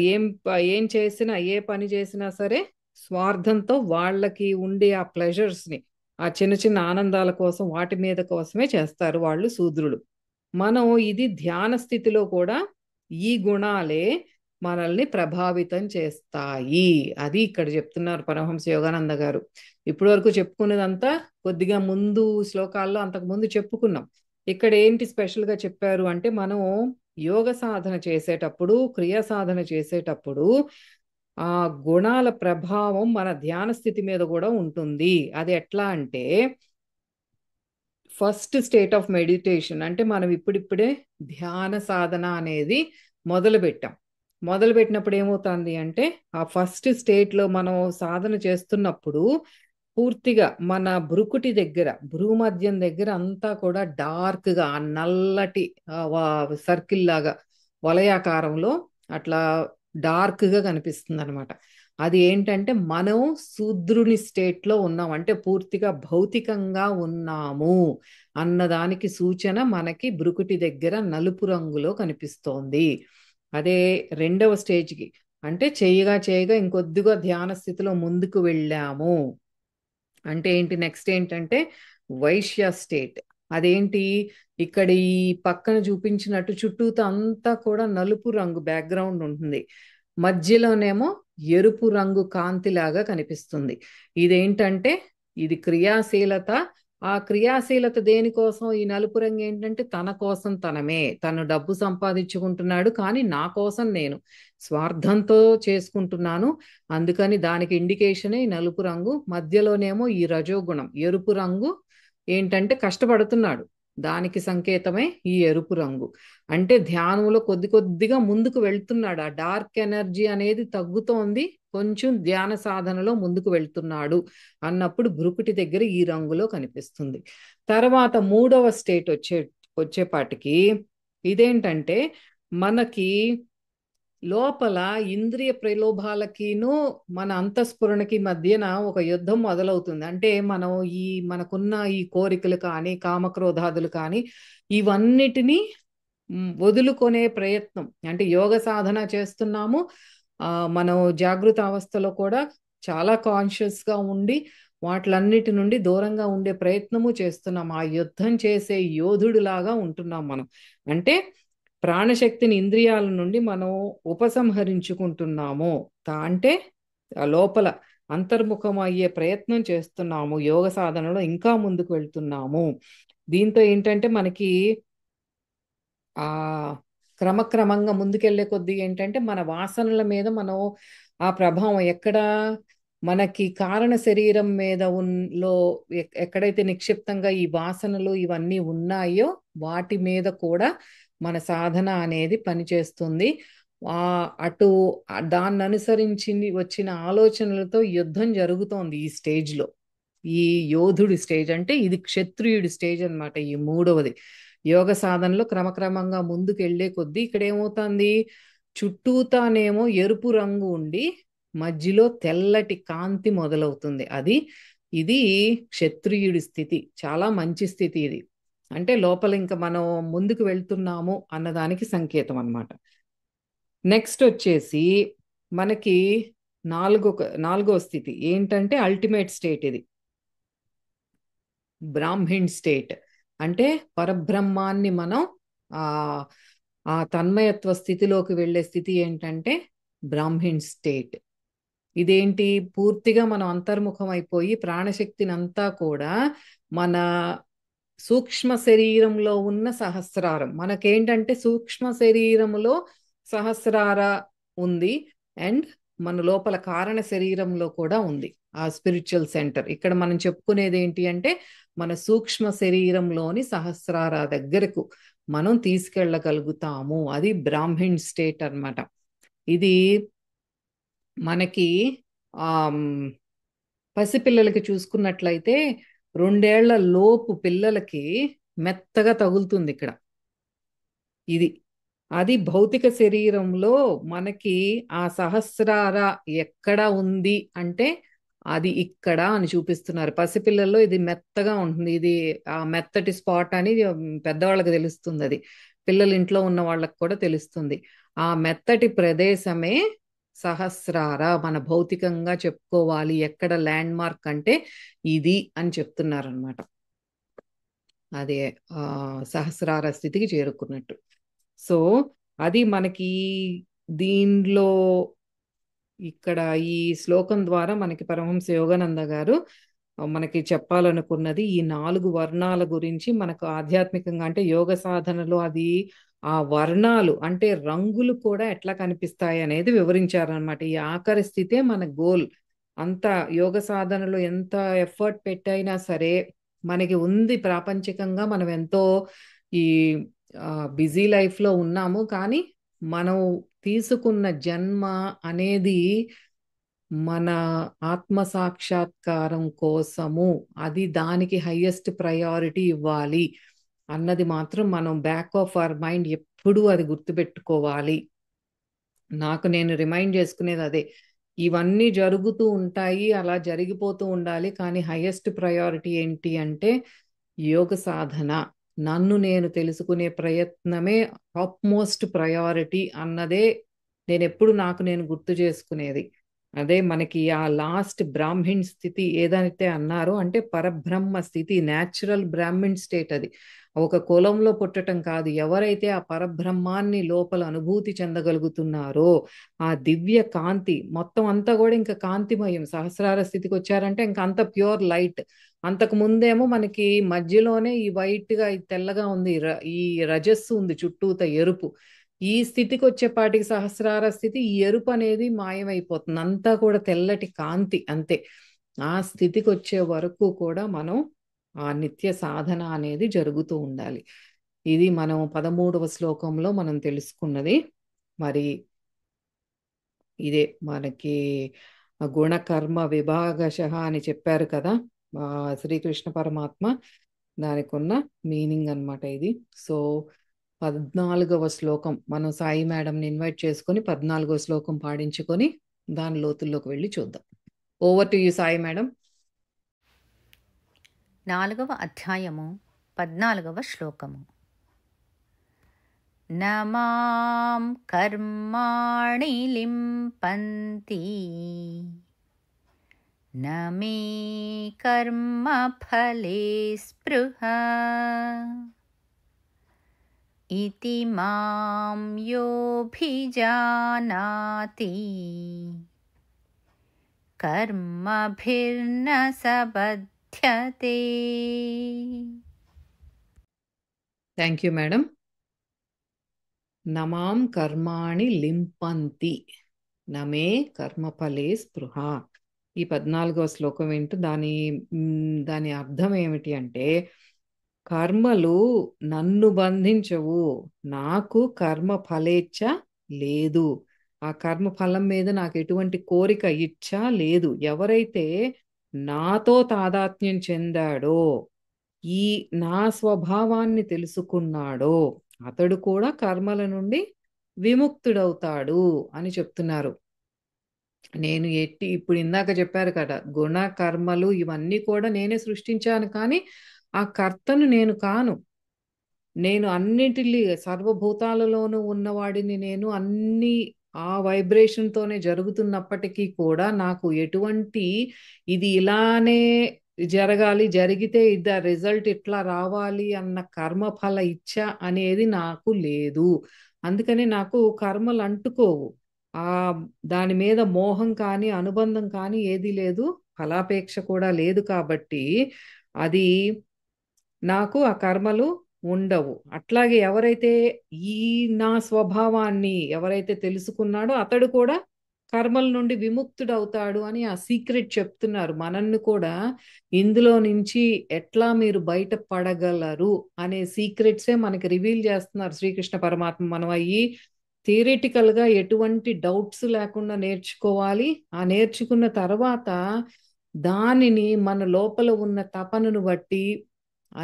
ఏం చేసినా, ఏ పని చేసినా సరే స్వార్థంతో వాళ్ళకి ఉండే ఆ ప్లెజర్స్ ని, ఆ చిన్న చిన్న ఆనందాల కోసం వాటి మీద కోసమే చేస్తారు వాళ్ళు శూద్రులు. మనం ఇది ధ్యాన స్థితిలో కూడా ఈ గుణాలే మనల్ని ప్రభావితం చేస్తాయి. అది ఇక్కడ చెప్తున్నారు పరమహంస యోగానంద గారు. ఇప్పటి వరకు చెప్పుకున్నదంతా కొద్దిగా ముందు శ్లోకాల్లో అంతకు ముందు చెప్పుకున్నాం. ఇక్కడ ఏంటి స్పెషల్ గా చెప్పారు అంటే, మనం యోగ సాధన చేసేటప్పుడు, క్రియ సాధన చేసేటప్పుడు ఆ గుణాల ప్రభావం మన ధ్యాన స్థితి మీద కూడా ఉంటుంది. అది ఎట్లా అంటే, ఫస్ట్ స్టేట్ ఆఫ్ మెడిటేషన్ అంటే మనం ఇప్పుడిప్పుడే ధ్యాన సాధన అనేది మొదలు పెట్టాం. మొదలు పెట్టినప్పుడు ఏమవుతుంది అంటే, ఆ ఫస్ట్ స్టేట్లో మనం సాధన చేస్తున్నప్పుడు పూర్తిగా మన భ్రుకుటి దగ్గర, భ్రూమధ్యం దగ్గర అంతా కూడా డార్క్ గా ఆ నల్లటి సర్కిల్ లాగా వలయాకారంలో అట్లా డార్క్ గా కనిపిస్తుంది అనమాట. అది ఏంటంటే మనం శూద్రుని స్టేట్ లో ఉన్నాం, అంటే పూర్తిగా భౌతికంగా ఉన్నాము అన్నదానికి సూచన మనకి భ్రుకుటి దగ్గర నలుపు రంగులో కనిపిస్తోంది. అదే రెండవ స్టేజ్కి, అంటే చేయగా చేయగా ఇంకొద్దిగా ధ్యాన స్థితిలో ముందుకు వెళ్ళాము అంటే ఏంటి, నెక్స్ట్ ఏంటంటే వైశ్య స్టేట్. అదేంటి, ఇక్కడ ఈ పక్కన చూపించినట్టు చుట్టూతో అంతా కూడా నలుపు రంగు బ్యాక్గ్రౌండ్ ఉంటుంది, మధ్యలోనేమో ఎరుపు రంగు కాంతిలాగా కనిపిస్తుంది. ఇదేంటంటే ఇది క్రియాశీలత. ఆ క్రియాశీలత దేనికోసం, ఈ నలుపు రంగు ఏంటంటే తన కోసం తనమే, తను డబ్బు సంపాదించుకుంటున్నాడు కానీ నా కోసం నేను స్వార్థంతో చేసుకుంటున్నాను, అందుకని దానికి ఇండికేషనే ఈ నలుపు రంగు. మధ్యలోనేమో ఈ రజోగుణం ఎరుపు రంగు ఏంటంటే కష్టపడుతున్నాడు, దానికి సంకేతమే ఈ ఎరుపు రంగు. అంటే ధ్యానంలో కొద్ది కొద్దిగా ముందుకు వెళ్తున్నాడు, ఆ డార్క్ ఎనర్జీ అనేది తగ్గుతోంది, కొంచెం ధ్యాన సాధనలో ముందుకు వెళ్తున్నాడు అన్నప్పుడు భ్రుకుటి దగ్గర ఈ రంగులో కనిపిస్తుంది. తర్వాత మూడవ స్టేట్ వచ్చేపాటికి ఇదేంటంటే మనకి లోపల ఇంద్రియ ప్రలోభాలకిను మన అంతఃస్ఫురణకి మధ్యన ఒక యుద్ధం మొదలవుతుంది. అంటే మనం మనకున్న ఈ కోరికలు కానీ, కామక్రోధాదులు కానీ, ఇవన్నిటినీ వదులుకొనే ప్రయత్నం, అంటే యోగ సాధన చేస్తున్నాము. మనం జాగృత అవస్థలో కూడా చాలా కాన్షియస్ గా ఉండి వాటిలన్నిటి నుండి దూరంగా ఉండే ప్రయత్నము చేస్తున్నాం. ఆ యుద్ధం చేసే యోధుడిలాగా ఉంటున్నాం మనం. అంటే ప్రాణశక్తిని ఇంద్రియాల నుండి మనం ఉపసంహరించుకుంటున్నాము. అంటే ఆ లోపల అంతర్ముఖం అయ్యే ప్రయత్నం చేస్తున్నాము, యోగ సాధనలో ఇంకా ముందుకు వెళ్తున్నాము. దీంతో ఏంటంటే మనకి ఆ క్రమక్రమంగా ముందుకెళ్లే కొద్దీ ఏంటంటే మన వాసనల మీద మనం ఆ ప్రభావం ఎక్కడ, మనకి కారణ శరీరం మీద లో ఎక్కడైతే నిక్షిప్తంగా ఈ వాసనలు ఇవన్నీ ఉన్నాయో వాటి మీద కూడా మన సాధన అనేది పనిచేస్తుంది. ఆ అటు దాన్ని అనుసరించి వచ్చిన ఆలోచనలతో యుద్ధం జరుగుతోంది ఈ స్టేజ్ లో. ఈ యోధుడి స్టేజ్ అంటే ఇది క్షత్రియుడి స్టేజ్ అన్నమాట. ఈ మూడవది యోగ సాధనలో క్రమక్రమంగా ముందుకు వెళ్లే కొద్దీ ఇక్కడ ఏమవుతుంది, చుట్టూతానేమో ఎరుపు రంగు ఉండి మధ్యలో తెల్లటి కాంతి మొదలవుతుంది. ఇది క్షత్రియుడి స్థితి, చాలా మంచి స్థితి ఇది. అంటే లోపల ఇంకా మనం ముందుకు వెళ్తున్నాము అన్నదానికి సంకేతం అన్నమాట. నెక్స్ట్ వచ్చేసి మనకి నాలుగో స్థితి ఏంటంటే అల్టిమేట్ స్టేట్, ఇది బ్రాహ్మిణ్ స్టేట్. అంటే పరబ్రహ్మాన్ని మనం ఆ ఆ తన్మయత్వ స్థితిలోకి వెళ్ళే స్థితి ఏంటంటే బ్రాహ్మిణ్ స్టేట్. ఇదేంటి, పూర్తిగా మనం అంతర్ముఖం అయిపోయి ప్రాణశక్తిని అంతా కూడా మన సూక్ష్మ శరీరంలో ఉన్న సహస్రారం, మనకేంటంటే సూక్ష్మ శరీరములో సహస్రార ఉంది, అండ్ మన లోపల కారణ శరీరంలో కూడా ఉంది ఆ స్పిరిచువల్ సెంటర్. ఇక్కడ మనం చెప్పుకునేది ఏంటి అంటే మన సూక్ష్మ శరీరంలోని సహస్రార దగ్గరకు మనం తీసుకెళ్ళగలుగుతాము. అది బ్రాహ్మిణ్ స్టేట్ అన్నమాట. ఇది మనకి ఆ పసిపిల్లలకి చూసుకున్నట్లయితే 2 ఏళ్ల లోపు పిల్లలకి మెత్తగా తగులుతుంది ఇక్కడ. ఇది అది భౌతిక శరీరంలో మనకి ఆ సహస్రార ఎక్కడ ఉంది అంటే అది ఇక్కడ అని చూపిస్తున్నారు. పసిపిల్లల్లో ఇది మెత్తగా ఉంటుంది. ఇది ఆ మెత్తటి స్పాట్ అని పెద్దవాళ్ళకి తెలుస్తుంది. అది పిల్లలు ఇంట్లో ఉన్న వాళ్ళకి కూడా తెలుస్తుంది. ఆ మెత్తటి ప్రదేశమే సహస్రార. మన భౌతికంగా చెప్పుకోవాలి ఎక్కడ ల్యాండ్ మార్క్ అంటే ఇది అని చెప్తున్నారు అనమాట. అదే సహస్రార స్థితికి చేరుకున్నట్టు. సో అది మనకి దీనిలో ఇక్కడ ఈ శ్లోకం ద్వారా మనకి పరమహంస యోగానంద గారు మనకి చెప్పాలనుకున్నది ఈ 4 వర్ణాల గురించి. మనకు ఆధ్యాత్మికంగా అంటే యోగ సాధనలో అది ఆ వర్ణాలు అంటే రంగులు కూడా ఎట్లా కనిపిస్తాయి అనేది వివరించారనమాట. ఈ ఆఖరి స్థితే మన గోల్. అంత యోగ సాధనలో ఎంత ఎఫర్ట్ పెట్టైనా సరే మనకి ఉంది ప్రాపంచికంగా మనం ఎంతో ఈ బిజీ లైఫ్ లో ఉన్నాము, కానీ మనం తీసుకున్న జన్మ అనేది మన ఆత్మ సాక్షాత్కారం కోసము. అది దానికి హైయెస్ట్ ప్రయారిటీ ఇవ్వాలి అన్నది మాత్రం మనం బ్యాక్ ఆఫ్ అవర్ మైండ్ ఎప్పుడూ అది గుర్తుపెట్టుకోవాలి. నాకు నేను రిమైండ్ చేసుకునేది అదే. ఇవన్నీ జరుగుతూ ఉంటాయి, అలా జరిగిపోతూ ఉండాలి, కానీ హైయెస్ట్ ప్రయారిటీ ఏంటి అంటే యోగ సాధన. నన్ను నేను తెలుసుకునే ప్రయత్నమే టాప్ మోస్ట్ ప్రయారిటీ అన్నదే నేను ఎప్పుడు నాకు నేను గుర్తు చేసుకునేది. అదే మనకి ఆ లాస్ట్ బ్రాహ్మిణ్ స్థితి ఏదైతే అన్నారో అంటే పరబ్రహ్మ స్థితి, న్యాచురల్ బ్రాహ్మిణ్ స్టేట్. అది ఒక కులంలో పుట్టటం కాదు. ఎవరైతే ఆ పరబ్రహ్మాన్ని లోపల అనుభూతి చెందగలుగుతున్నారో ఆ దివ్య కాంతి మొత్తం అంతా కూడా ఇంకా కాంతిమయం. సహస్రార స్థితికి వచ్చారంటే ఇంకా అంత ప్యూర్ లైట్. అంతకు ముందేమో మనకి మధ్యలోనే ఈ వైట్ గా ఈ తెల్లగా ఉంది, ఈ రజస్సు ఉంది చుట్టూత ఎరుపు. ఈ స్థితికి వచ్చేపాటికి సహస్రార స్థితి ఈ ఎరుపు అనేది మాయమైపోతుంది, అంతా కూడా తెల్లటి కాంతి అంతే. ఆ స్థితికి వచ్చే వరకు కూడా మనం ఆ నిత్య సాధన అనేది జరుగుతూ ఉండాలి. ఇది మనం 13వ శ్లోకంలో మనం తెలుసుకున్నది. మరి ఇదే మనకి గుణకర్మ విభాగశః అని చెప్పారు కదా శ్రీకృష్ణ పరమాత్మ. దానికి ఉన్న మీనింగ్ అన్నమాట ఇది. సో 14వ శ్లోకం మనం సాయి మేడంని ఇన్వైట్ చేసుకొని 14వ శ్లోకం పాడించుకొని దాని లోతుల్లోకి వెళ్ళి చూద్దాం. Over to you Sai madam. 4వ అధ్యాయము 14వ శ్లోకము. న మాం కర్మాణి లింపంతి న మే కర్మఫలే స్పృహ ఇతి మాం యోభిజానాతి కర్మభిర్న సబధ్యతే. Thank you madam. నమాం కర్మాణి లింపంతి నమే కర్మఫలే స్పృహ. ఈ 14వ శ్లోకం ఏంటో దాని అర్థం ఏమిటి అంటే కర్మలు నన్ను బంధించవు, నాకు కర్మ ఫలేచ్ఛ లేదు, ఆ కర్మ ఫలం మీద నాకు ఎటువంటి కోరిక ఇచ్ఛ లేదు. ఎవరైతే నాతో తాదాత్మ్యం చెందాడో, ఈ నా స్వభావాన్ని తెలుసుకున్నాడో అతడు కూడా కర్మల నుండి విముక్తుడవుతాడు అని చెప్తున్నారు. నేను ఇప్పుడు ఇందాక చెప్పారు కదా గుణ కర్మలు ఇవన్నీ కూడా నేనే సృష్టించాను, కానీ ఆ కర్తను నేను కాను. నేను అన్నిటిని సర్వభూతాలలోనూ ఉన్నవాడిని. నేను అన్ని ఆ వైబ్రేషన్ తోనే జరుగుతున్నప్పటికీ కూడా నాకు ఎటువంటి ఇది ఇలానే జరగాలి, జరిగితే ఇది రిజల్ట్ ఇట్లా రావాలి అన్న కర్మఫల ఇచ్ఛ అనేది నాకు లేదు. అందుకని నాకు కర్మలు అంటుకోవు. ఆ దాని మీద మోహం కానీ అనుబంధం కానీ ఏది లేదు, ఫలాపేక్ష కూడా లేదు. కాబట్టి అది నాకు ఆ కర్మలు ఉండవు. అట్లాగే ఎవరైతే ఈ నా స్వభావాన్ని ఎవరైతే తెలుసుకున్నాడో అతడు కూడా కర్మల నుండి విముక్తుడవుతాడు అని ఆ సీక్రెట్ చెప్తున్నారు. మనల్ని కూడా ఇందులో నుంచి ఎట్లా మీరు బయట పడగలరు అనే సీక్రెట్సే మనకి రివీల్ చేస్తున్నారు శ్రీకృష్ణ పరమాత్మ. మనం అయ్యి థియరిటికల్ గా ఎటువంటి డౌట్స్ లేకుండా నేర్చుకోవాలి. ఆ నేర్చుకున్న తర్వాత దానిని మన లోపల ఉన్న తపనను బట్టి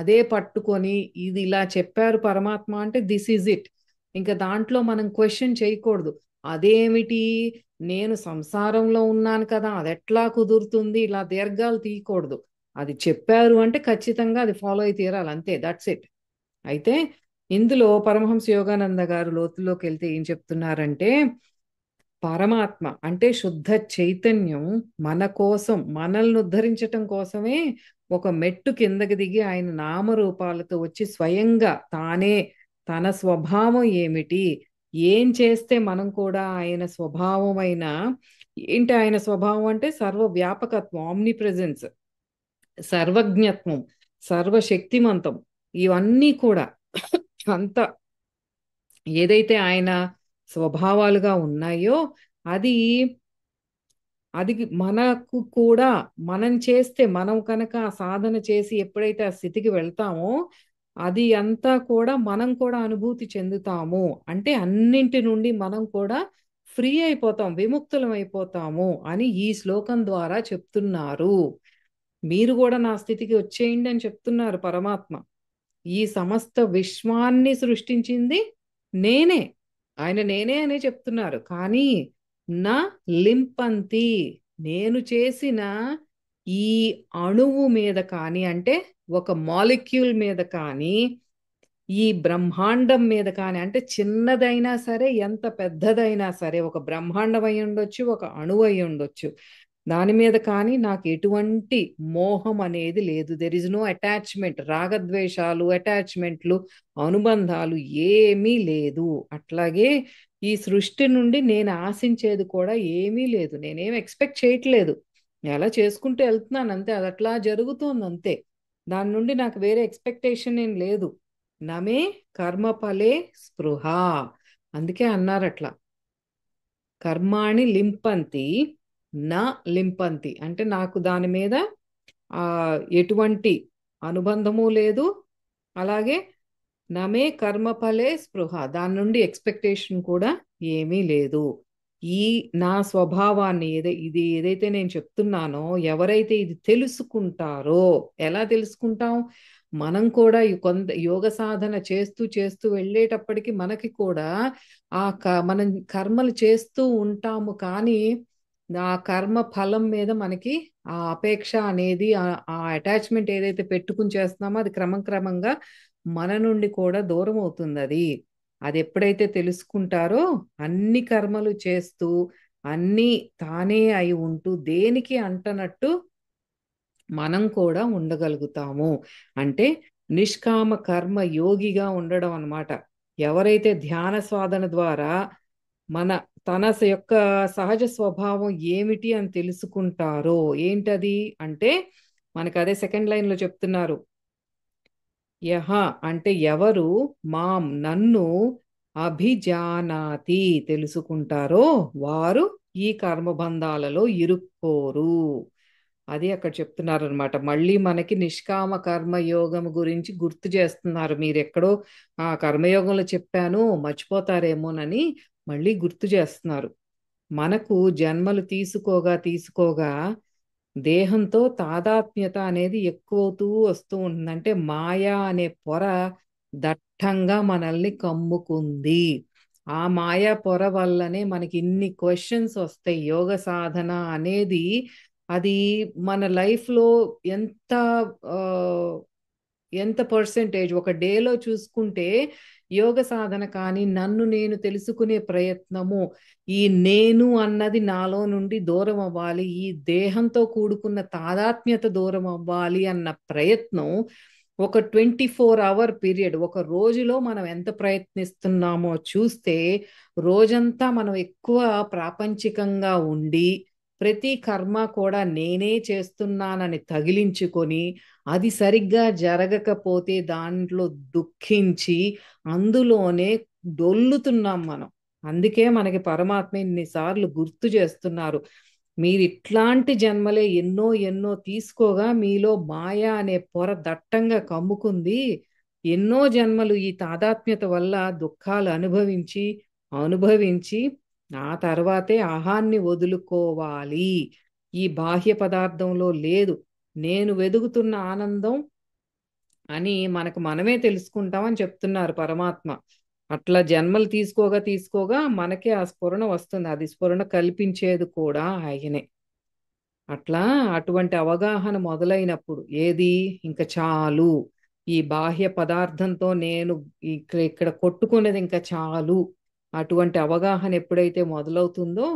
అదే పట్టుకొని ఇది ఇలా చెప్పారు పరమాత్మ అంటే దిస్ ఈజ్ ఇట్. ఇంకా దాంట్లో మనం క్వశ్చన్ చేయకూడదు. అదేమిటి, నేను సంసారంలో ఉన్నాను కదా, అది ఎట్లా కుదురుతుంది, ఇలా దీర్ఘాలు తీయకూడదు. అది చెప్పారు అంటే ఖచ్చితంగా అది ఫాలో అయి తీరాలి, అంతే, దట్స్ ఇట్. అయితే ఇందులో పరమహంస యోగానంద గారు లోతుల్లోకి వెళ్తే ఏం చెప్తున్నారంటే, పరమాత్మ అంటే శుద్ధ చైతన్యం మన కోసం, మనల్ని ఉద్ధరించటం కోసమే ఒక మెట్టు కిందకి దిగి ఆయన నామరూపాలతో వచ్చి స్వయంగా తానే తన స్వభావం ఏమిటి, ఏం చేస్తే మనం కూడా ఆయన స్వభావమైన, ఏంటి ఆయన స్వభావం అంటే సర్వ వ్యాపకత్వం, ఆమ్ని ప్రెజెన్స్, సర్వజ్ఞత్వం, సర్వశక్తిమంతం, ఇవన్నీ కూడా అంత ఏదైతే ఆయన స్వభావాలుగా ఉన్నాయో అది అది మనకు కూడా, మనం చేస్తే, మనం కనుక ఆ సాధన చేసి ఎప్పుడైతే ఆ స్థితికి వెళ్తామో అది అంతా కూడా మనం కూడా అనుభూతి చెందుతాము. అంటే అన్నింటి నుండి మనం కూడా ఫ్రీ అయిపోతాం, విముక్తులం అయిపోతాము అని ఈ శ్లోకం ద్వారా చెప్తున్నారు. మీరు కూడా నా స్థితికి వచ్చేయండి అని చెప్తున్నారు పరమాత్మ. ఈ సమస్త విశ్వాన్ని సృష్టించింది నేనే, ఆయన నేనే అనే చెప్తున్నారు. కానీ నా లింపంతి, నేను చేసిన ఈ అణువు మీద కానీ, అంటే ఒక మాలిక్యూల్ మీద కానీ, ఈ బ్రహ్మాండం మీద కానీ, అంటే చిన్నదైనా సరే ఎంత పెద్దదైనా సరే, ఒక బ్రహ్మాండం అయి ఉండొచ్చు, ఒక అణువు అయి ఉండొచ్చు, దాని మీద కానీ నాకు ఎటువంటి మోహం అనేది లేదు. దెర్ ఇస్ నో అటాచ్మెంట్, రాగద్వేషాలు, అటాచ్మెంట్లు, అనుబంధాలు ఏమీ లేదు. అట్లాగే ఈ సృష్టి నుండి నేను ఆశించేది కూడా ఏమీ లేదు, నేనేం ఎక్స్పెక్ట్ చేయట్లేదు, ఎలా చేసుకుంటూ వెళ్తున్నాను అంతే, అది అట్లా జరుగుతోంది అంతే. దాని నుండి నాకు వేరే ఎక్స్పెక్టేషన్ ఏం లేదు. నమే కర్మఫలే స్పృహ, అందుకే అన్నారు అట్లా, కర్మాణి లింపంతి నా లింపంతి, అంటే నాకు దాని మీద ఆ ఎటువంటి అనుబంధము లేదు. అలాగే నమే కర్మఫలే స్పృహ, దాని నుండి ఎక్స్పెక్టేషన్ కూడా ఏమీ లేదు. ఈ నా స్వభావాన్ని ఇది ఏదైతే నేను చెప్తున్నానో, ఎవరైతే ఇది తెలుసుకుంటారో, ఎలా తెలుసుకుంటాం, మనం కూడా ఈ కొంత యోగ సాధన చేస్తూ చేస్తూ వెళ్ళేటప్పటికి మనకి కూడా మనం కర్మలు చేస్తూ ఉంటాము, కానీ ఆ కర్మ ఫలం మీద మనకి ఆ అపేక్ష అనేది, ఆ అటాచ్మెంట్ ఏదైతే పెట్టుకుని చేస్తున్నామో అది క్రమంగా మన నుండి కూడా దూరం అవుతుంది. అది ఎప్పుడైతే తెలుసుకుంటారో అన్ని కర్మలు చేస్తూ అన్ని తానే అయి ఉంటూ దేనికి అంటనట్టు మనం కూడా ఉండగలుగుతాము. అంటే నిష్కామ కర్మ యోగిగా ఉండడం అన్నమాట. ఎవరైతే ధ్యాన సాధన ద్వారా మన యొక్క సహజ స్వభావం ఏమిటి అని తెలుసుకుంటారో, ఏంటది అంటే మనకు అదే సెకండ్ లైన్ లో చెప్తున్నారు, యహ అంటే ఎవరు మాం నన్ను అభిజానాతి తెలుసుకుంటారో వారు ఈ కర్మబంధాలలో ఇరుక్కోరు. అది అక్కడ చెప్తున్నారు అనమాట. మళ్ళీ మనకి నిష్కామ కర్మయోగం గురించి గుర్తు చేస్తున్నారు. మీరు ఎక్కడో ఆ కర్మయోగంలో చెప్పాను మర్చిపోతారేమోనని మళ్ళీ గుర్తు చేస్తున్నారు. మనకు జన్మలు తీసుకోగా తీసుకోగా దేహంతో తాదాత్మ్యత అనేది ఎక్కువవుతూ వస్తూ ఉంటుంది. అంటే మాయా అనే పొర దట్టంగా మనల్ని కమ్ముకుంది. ఆ మాయా పొర వల్లనే మనకి ఇన్ని క్వశ్చన్స్ వస్తాయి. యోగ సాధన అనేది అది మన లైఫ్లో ఎంత ఆ, ఎంత పర్సెంటేజ్ ఒక డేలో చూసుకుంటే యోగ సాధన కానీ, నన్ను నేను తెలుసుకునే ప్రయత్నము, ఈ నేను అన్నది నాలో నుండి దూరం అవ్వాలి, ఈ దేహంతో కూడుకున్న తాదాత్మ్యత దూరం అవ్వాలి అన్న ప్రయత్నం ఒక 24 hour పీరియడ్, ఒక రోజులో మనం ఎంత ప్రయత్నిస్తున్నామో చూస్తే రోజంతా మనం ఎక్కువ ప్రాపంచికంగా ఉండి ప్రతి కర్మ కూడా నేనే చేస్తున్నానని తగిలించుకొని అది సరిగ్గా జరగకపోతే దాంట్లో దుఃఖించి అందులోనే డొల్లుతున్నాం మనం. అందుకే మనకి పరమాత్మ ఇన్నిసార్లు గుర్తు చేస్తున్నారు. మీరు ఇట్లాంటి జన్మలే ఎన్నో ఎన్నో తీసుకోగా మీలో మాయ అనే పొర దట్టంగా కమ్ముకుంది. ఎన్నో జన్మలు ఈ తాదాత్మ్యత వల్ల దుఃఖాలు అనుభవించి అనుభవించి ఆ తర్వాతే అహాన్ని వదులుకోవాలి. ఈ బాహ్య పదార్థంలో లేదు. నేను వెదుగుతున్న ఆనందం అని మనకు మనమే తెలుసుకుంటామని చెప్తున్నారు పరమాత్మ. అట్లా జన్మలు తీసుకోగా తీసుకోగా మనకే ఆ స్ఫురణ వస్తుంది. అది స్ఫురణ కల్పించేది కూడా ఆయనే. అట్లా అటువంటి అవగాహన మొదలైనప్పుడు ఏది ఇంకా చాలు, ఈ బాహ్య పదార్థంతో నేను ఇక్కడ ఇక్కడ కొట్టుకున్నది ఇంకా చాలు, అటువంటి అవగాహన ఎప్పుడైతే మొదలవుతుందో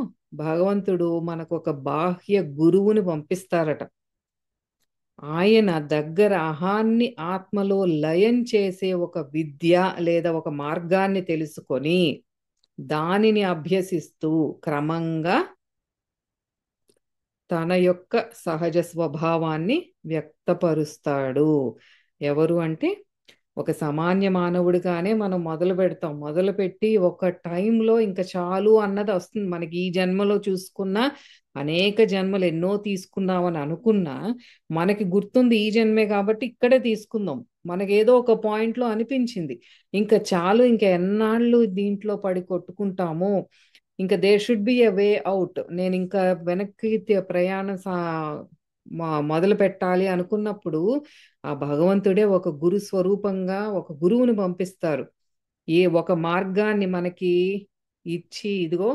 భగవంతుడు మనకు ఒక బాహ్య గురువుని పంపిస్తారట. ఆయన దగ్గర అహాన్ని ఆత్మలో లయం చేసే ఒక విద్య లేదా ఒక మార్గాన్ని తెలుసుకొని దానిని అభ్యసిస్తూ క్రమంగా తన యొక్క సహజ స్వభావాన్ని వ్యక్తపరుస్తాడు. ఎవరు అంటే ఒక సామాన్య మానవుడిగానే మనం మొదలు పెడతాం. మొదలుపెట్టి ఒక టైంలో ఇంకా చాలు అన్నది వస్తుంది మనకి. ఈ జన్మలో చూసుకున్న అనేక జన్మలు ఎన్నో తీసుకున్నామని అనుకున్నా మనకి గుర్తుంది ఈ జన్మే కాబట్టి ఇక్కడే తీసుకుందాం. మనకేదో ఒక పాయింట్లో అనిపించింది ఇంకా చాలు, ఇంకా ఎన్నాళ్ళు దీంట్లో పడి కొట్టుకుంటాము, ఇంకా there should be a way out, నేను ఇంకా వెనక్కి ప్రయాణం మొదలు పెట్టాలి అనుకున్నప్పుడు ఆ భగవంతుడే ఒక గురు స్వరూపంగా ఒక గురువుని పంపిస్తారు. ఏ ఒక మార్గాన్ని మనకి ఇచ్చి ఇదిగో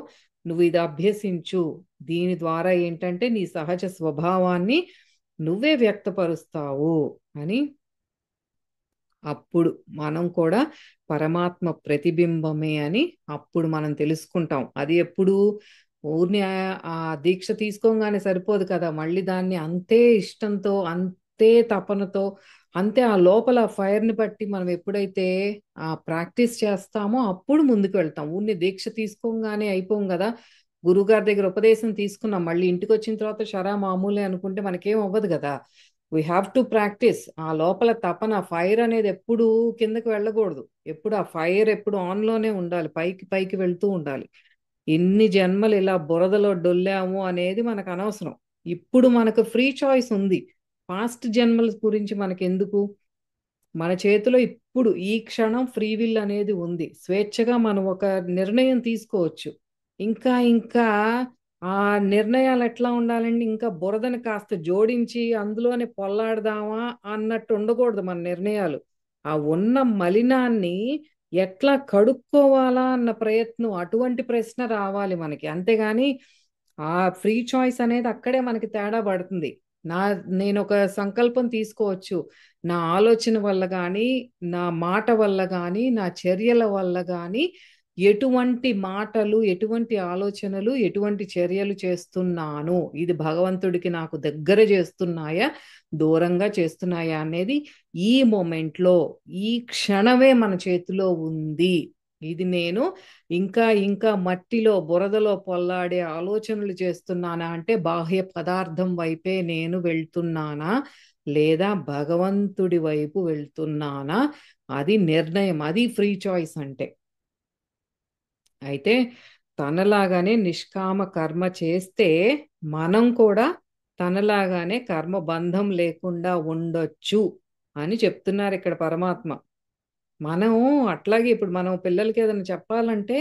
నువ్వు ఇది అభ్యసించు, దీని ద్వారా ఏంటంటే నీ సహజ స్వభావాన్ని నువ్వే వ్యక్తపరుస్తావు అని. అప్పుడు మనం కూడా పరమాత్మ ప్రతిబింబమే అని అప్పుడు మనం తెలుసుకుంటాం. అది ఎప్పుడు ఊరిని ఆ దీక్ష తీసుకోగానే సరిపోదు కదా, మళ్ళీ దాన్ని అంతే ఇష్టంతో అంతే తపనతో అంతే ఆ లోపల ఫైర్ని బట్టి మనం ఎప్పుడైతే ఆ ప్రాక్టీస్ చేస్తామో అప్పుడు ముందుకు వెళ్తాం. ఊరిని దీక్ష తీసుకోగానే అయిపోం కదా. గురువుగారి దగ్గర ఉపదేశం తీసుకున్నాం, మళ్ళీ ఇంటికి వచ్చిన తర్వాత షరా మామూలే అనుకుంటే మనకేం అవ్వదు కదా. We have to practice. ఆ లోపల తపన ఫైర్ అనేది ఎప్పుడు కిందకి వెళ్ళకూడదు, ఎప్పుడు ఆ ఫైర్ ఎప్పుడు ఆన్లోనే ఉండాలి, పైకి పైకి వెళ్తూ ఉండాలి. ఎన్ని జన్మలు ఇలా బురదలో డొల్లాము అనేది మనకు అనవసరం. ఇప్పుడు మనకు ఫ్రీ చాయిస్ ఉంది. పాస్ట్ జన్మల గురించి మనకి ఎందుకు, మన చేతిలో ఇప్పుడు ఈ క్షణం ఫ్రీ విల్ అనేది ఉంది. స్వేచ్ఛగా మనం ఒక నిర్ణయం తీసుకోవచ్చు. ఇంకా ఇంకా ఆ నిర్ణయాలు ఎట్లా ఉండాలండి, ఇంకా బురదని కాస్త జోడించి అందులోనే పొల్లాడదామా అన్నట్టు ఉండకూడదు మన నిర్ణయాలు. ఆ ఉన్న మలినాన్ని ఎట్లా కడుక్కోవాలా అన్న ప్రయత్నం, అటువంటి ప్రశ్న రావాలి మనకి. అంతేగాని ఆ ఫ్రీ చాయిస్ అనేది అక్కడే మనకి తేడా పడుతుంది. నా నేను ఒక సంకల్పం తీసుకోవచ్చు, నా ఆలోచన వల్ల కానీ నా మాట వల్ల కానీ నా చర్యల వల్ల కానీ ఎటువంటి మాటలు ఎటువంటి ఆలోచనలు ఎటువంటి చర్యలు చేస్తున్నాను, ఇది భగవంతుడికి నాకు దగ్గర చేస్తున్నాయా దూరంగా చేస్తున్నాయా అనేది ఈ మొమెంట్లో ఈ క్షణమే మన చేతిలో ఉంది. ఇది నేను ఇంకా ఇంకా మట్టిలో బురదలో పొల్లాడే ఆలోచనలు చేస్తున్నానా అంటే బాహ్య పదార్థం వైపే నేను వెళ్తున్నానా లేదా భగవంతుడి వైపు వెళ్తున్నానా, అది నిర్ణయం, అది ఫ్రీ చాయిస్ అంటే. అయితే తనలాగానే నిష్కామ కర్మ చేస్తే మనం కూడా తనలాగానే కర్మ బంధం లేకుండా ఉండొచ్చు అని చెప్తున్నారు ఇక్కడ పరమాత్మ. మనం అట్లాగే ఇప్పుడు మనం పిల్లలకి ఏదైనా చెప్పాలంటే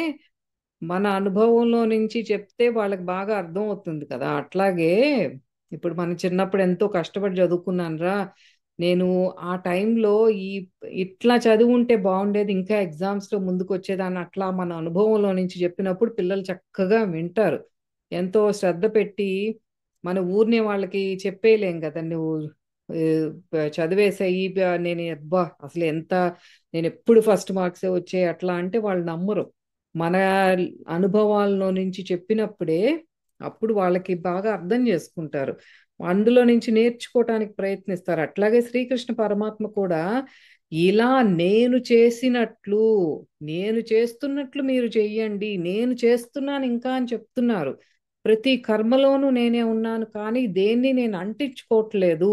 మన అనుభవంలో నుంచి చెప్తే వాళ్ళకి బాగా అర్థం అవుతుంది కదా. అట్లాగే ఇప్పుడు మన చిన్నప్పుడు ఎంతో కష్టపడి చదువుకున్నానురా, నేను ఆ టైంలో ఈ ఇట్లా చదివి ఉంటే బాగుండేది, ఇంకా ఎగ్జామ్స్ లో ముందుకు వచ్చేదాన్ని, అట్లా మన అనుభవంలో నుంచి చెప్పినప్పుడు పిల్లలు చక్కగా వింటారు. ఎంతో శ్రద్ధ పెట్టి మన ఊరినే వాళ్ళకి చెప్పేయలేం కదా, నువ్వు చదివేసాయి నేను అబ్బా అసలు ఎంత, నేను ఎప్పుడు ఫస్ట్ మార్క్సే వచ్చాయి అట్లా అంటే వాళ్ళు నమ్మరు. మన అనుభవాల్లో నుంచి చెప్పినప్పుడే అప్పుడు వాళ్ళకి బాగా అర్థం చేసుకుంటారు, అందులో నుంచి నేర్చుకోవటానికి ప్రయత్నిస్తారు. అట్లాగే శ్రీకృష్ణ పరమాత్మ కూడా ఇలా నేను చేసినట్లు నేను చేస్తున్నట్లు మీరు చెయ్యండి, నేను చేస్తున్నాను ఇంకా అని చెప్తున్నారు. ప్రతి కర్మలోనూ నేనే ఉన్నాను, కానీ దేన్ని నేను అంటించుకోవట్లేదు.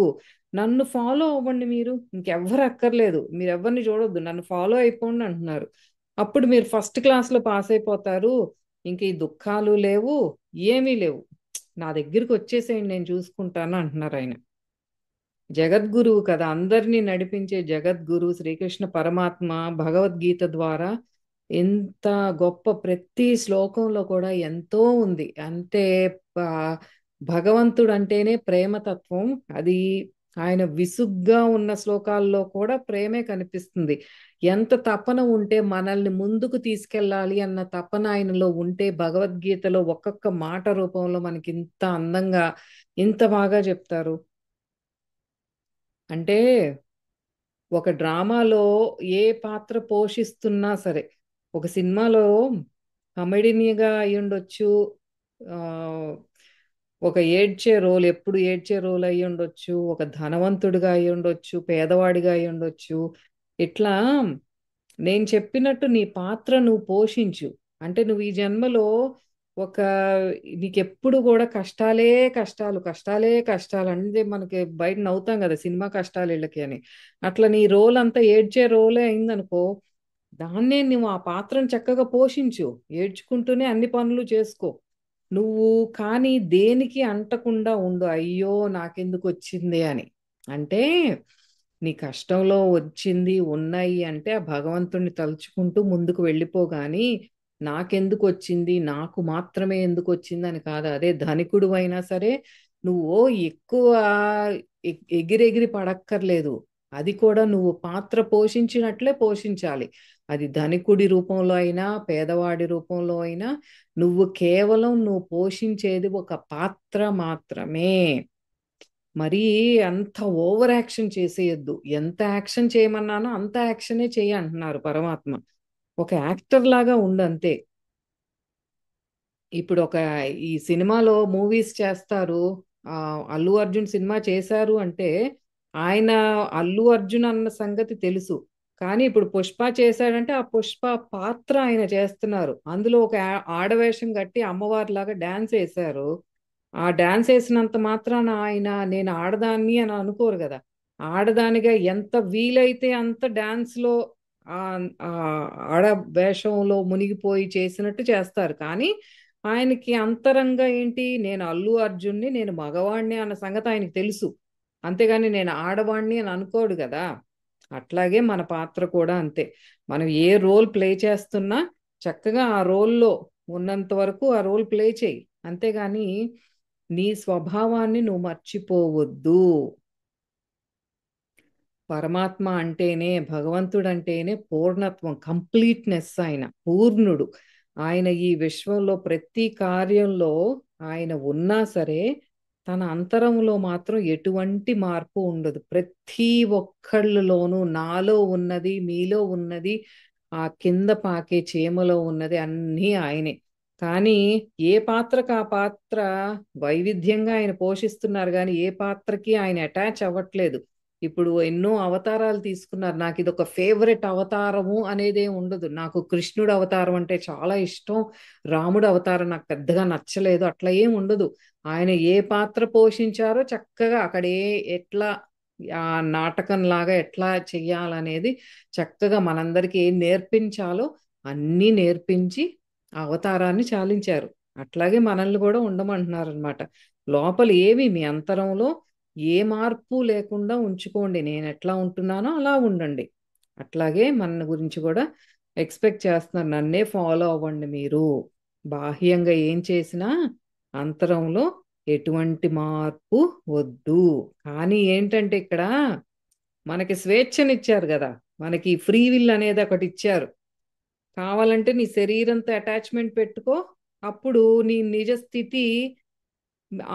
నన్ను ఫాలో అవ్వండి మీరు, ఇంకెవ్వరు అక్కర్లేదు, మీరు ఎవరిని చూడొద్దు, నన్ను ఫాలో అయిపోండి అంటున్నారు. అప్పుడు మీరు ఫస్ట్ క్లాస్లో పాస్ అయిపోతారు, ఇంక ఈ దుఃఖాలు లేవు, ఏమీ లేవు, నా దగ్గరికి వచ్చేసేయండి, నేను చూసుకుంటాను అంటున్నారు ఆయన. జగద్గురువు కదా, అందరినీ నడిపించే జగద్గురు శ్రీకృష్ణ పరమాత్మ భగవద్గీత ద్వారా ఎంత గొప్ప, ప్రతి శ్లోకంలో కూడా ఎంతో ఉంది. అంటే ఆ, భగవంతుడు అంటేనే ప్రేమతత్వం. అది ఆయన విసుగ్గా ఉన్న శ్లోకాల్లో కూడా ప్రేమే కనిపిస్తుంది. ఎంత తపన ఉంటే, మనల్ని ముందుకు తీసుకెళ్ళాలి అన్న తపన ఆయనలో ఉంటే, భగవద్గీతలో ఒక్కొక్క మాట రూపంలో మనకి ఇంత అందంగా ఇంత బాగా చెప్తారు. అంటే ఒక డ్రామాలో ఏ పాత్ర పోషిస్తున్నా సరే, ఒక సినిమాలో కమెడీనిగా అయి ఉండొచ్చు, ఆ, ఒక ఏడ్చే రోల్, ఎప్పుడు ఏడ్చే రోల్ అయి ఉండొచ్చు, ఒక ధనవంతుడిగా అయి ఉండొచ్చు, పేదవాడిగా అయి ఉండొచ్చు. ఇట్లా నేను చెప్పినట్టు నీ పాత్ర నువ్వు పోషించు. అంటే నువ్వు ఈ జన్మలో ఒక, నీకెప్పుడు కూడా కష్టాలే కష్టాలు, కష్టాలే కష్టాలు అంటే మనకి బయట నవ్వుతాం కదా సినిమా కష్టాలు వీళ్ళకి అని. అట్లా నీ రోల్ అంతా ఏడ్చే రోలే అయిందనుకో, దాన్నే నువ్వు ఆ పాత్రను చక్కగా పోషించు, ఏడ్చుకుంటూనే అన్ని పనులు చేసుకో నువ్వు. కానీ దేనికి అంటకుండా ఉండు, అయ్యో నాకెందుకు వచ్చింది అని. అంటే నీ కష్టంలో వచ్చింది ఉన్నాయి అంటే ఆ భగవంతుణ్ణి తలుచుకుంటూ ముందుకు వెళ్ళిపోగాని, నాకెందుకు వచ్చింది, నాకు మాత్రమే ఎందుకు వచ్చింది అని కాదు. అదే ధనికుడు అయినా సరే నువ్వు ఎక్కువ ఎగిరెగిరి పడక్కర్లేదు. అది కూడా నువ్వు పాత్ర పోషించినట్లే పోషించాలి. అది ధనికుడి రూపంలో అయినా పేదవాడి రూపంలో అయినా, నువ్వు కేవలం నువ్వు పోషించేది ఒక పాత్ర మాత్రమే. మరీ అంత ఓవర్ యాక్షన్ చేసేయొద్దు. ఎంత యాక్షన్ చేయమన్నానో అంత యాక్షనే చేయి అంటున్నారు పరమాత్మ. ఒక యాక్టర్ లాగా ఉండు అంతే. ఇప్పుడు ఒక, ఈ సినిమాలో మూవీస్ చేస్తారు, ఆ అల్లు అర్జున్ సినిమా చేశారు అంటే ఆయన అల్లు అర్జున్ అన్న సంగతి తెలుసు. కానీ ఇప్పుడు పుష్ప చేశాడంటే ఆ పుష్ప పాత్ర ఆయన చేస్తున్నారు. అందులో ఒక ఆడవేషం కట్టి అమ్మవారిలాగా డాన్స్ వేశారు. ఆ డాన్స్ వేసినంత మాత్రాన ఆయన నేను ఆడదాన్ని అని అనుకోరు కదా. ఆడదానిగా ఎంత వీలైతే అంత డాన్స్ లో ఆ ఆ ఆడ వేషంలో మునిగిపోయి చేసినట్టు చేస్తారు. కానీ ఆయనకి అంతరంగా ఏంటి, నేను అల్లు అర్జున్ని, నేను మగవాణ్ణి అన్న సంగతి ఆయనకి తెలుసు. అంతేగాని నేను ఆడవాణ్ణి అని అనుకోడు కదా. అట్లాగే మన పాత్ర కూడా అంతే. మనం ఏ రోల్ ప్లే చేస్తున్నా చక్కగా ఆ రోల్లో ఉన్నంత వరకు ఆ రోల్ ప్లే చేయి. అంతేగాని నీ స్వభావాన్ని నువ్వు మర్చిపోవద్దు. పరమాత్మ అంటేనే, భగవంతుడు అంటేనే పూర్ణత్వం, కంప్లీట్నెస్. ఆయన పూర్ణుడు. ఆయన ఈ విశ్వంలో ప్రతి కార్యంలో ఆయన ఉన్నా సరే, తన అంతరంలో మాత్రం ఎటువంటి మార్పు ఉండదు. ప్రతి ఒక్కళ్ళలోనూ నాలో ఉన్నది, మీలో ఉన్నది, ఆ కింద పాకే చీమలో ఉన్నది అన్నీ ఆయనే. కానీ ఏ పాత్రకు ఆ పాత్ర వైవిధ్యంగా ఆయన పోషిస్తున్నారు, కానీ ఏ పాత్రకి ఆయన అటాచ్ అవ్వట్లేదు. ఇప్పుడు ఎన్నో అవతారాలు తీసుకున్నారు, నాకు ఇది ఒక ఫేవరెట్ అవతారము అనేదే ఉండదు. నాకు కృష్ణుడు అవతారం అంటే చాలా ఇష్టం, రాముడు అవతారం నాకు పెద్దగా నచ్చలేదు, అట్లా ఏం ఉండదు. ఆయన ఏ పాత్ర పోషించారో చక్కగా అక్కడ ఎట్లా ఆ నాటకం లాగా ఎట్లా చెయ్యాలనేది చక్కగా మనందరికీ ఏం నేర్పించాలో అన్నీ నేర్పించి ఆ అవతారాన్ని చాలించారు. అట్లాగే మనల్ని కూడా ఉండమంటున్నారు అనమాట. లోపల ఏవి మీ అంతరంలో ఏ మార్పు లేకుండా ఉంచుకోండి, నేను ఎట్లా ఉంటున్నానో అలా ఉండండి. అట్లాగే మన గురించి కూడా ఎక్స్పెక్ట్ చేస్తున్నారు, నన్నే ఫాలో అవ్వండి మీరు. బాహ్యంగా ఏం చేసినా అంతరంలో ఎటువంటి మార్పు వద్దు. కానీ ఏంటంటే ఇక్కడ మనకి స్వేచ్ఛనిచ్చారు కదా, మనకి ఫ్రీ విల్ అనేది ఒకటి ఇచ్చారు. కావాలంటే నీ శరీరంతో అటాచ్మెంట్ పెట్టుకో, అప్పుడు నీ నిజ స్థితి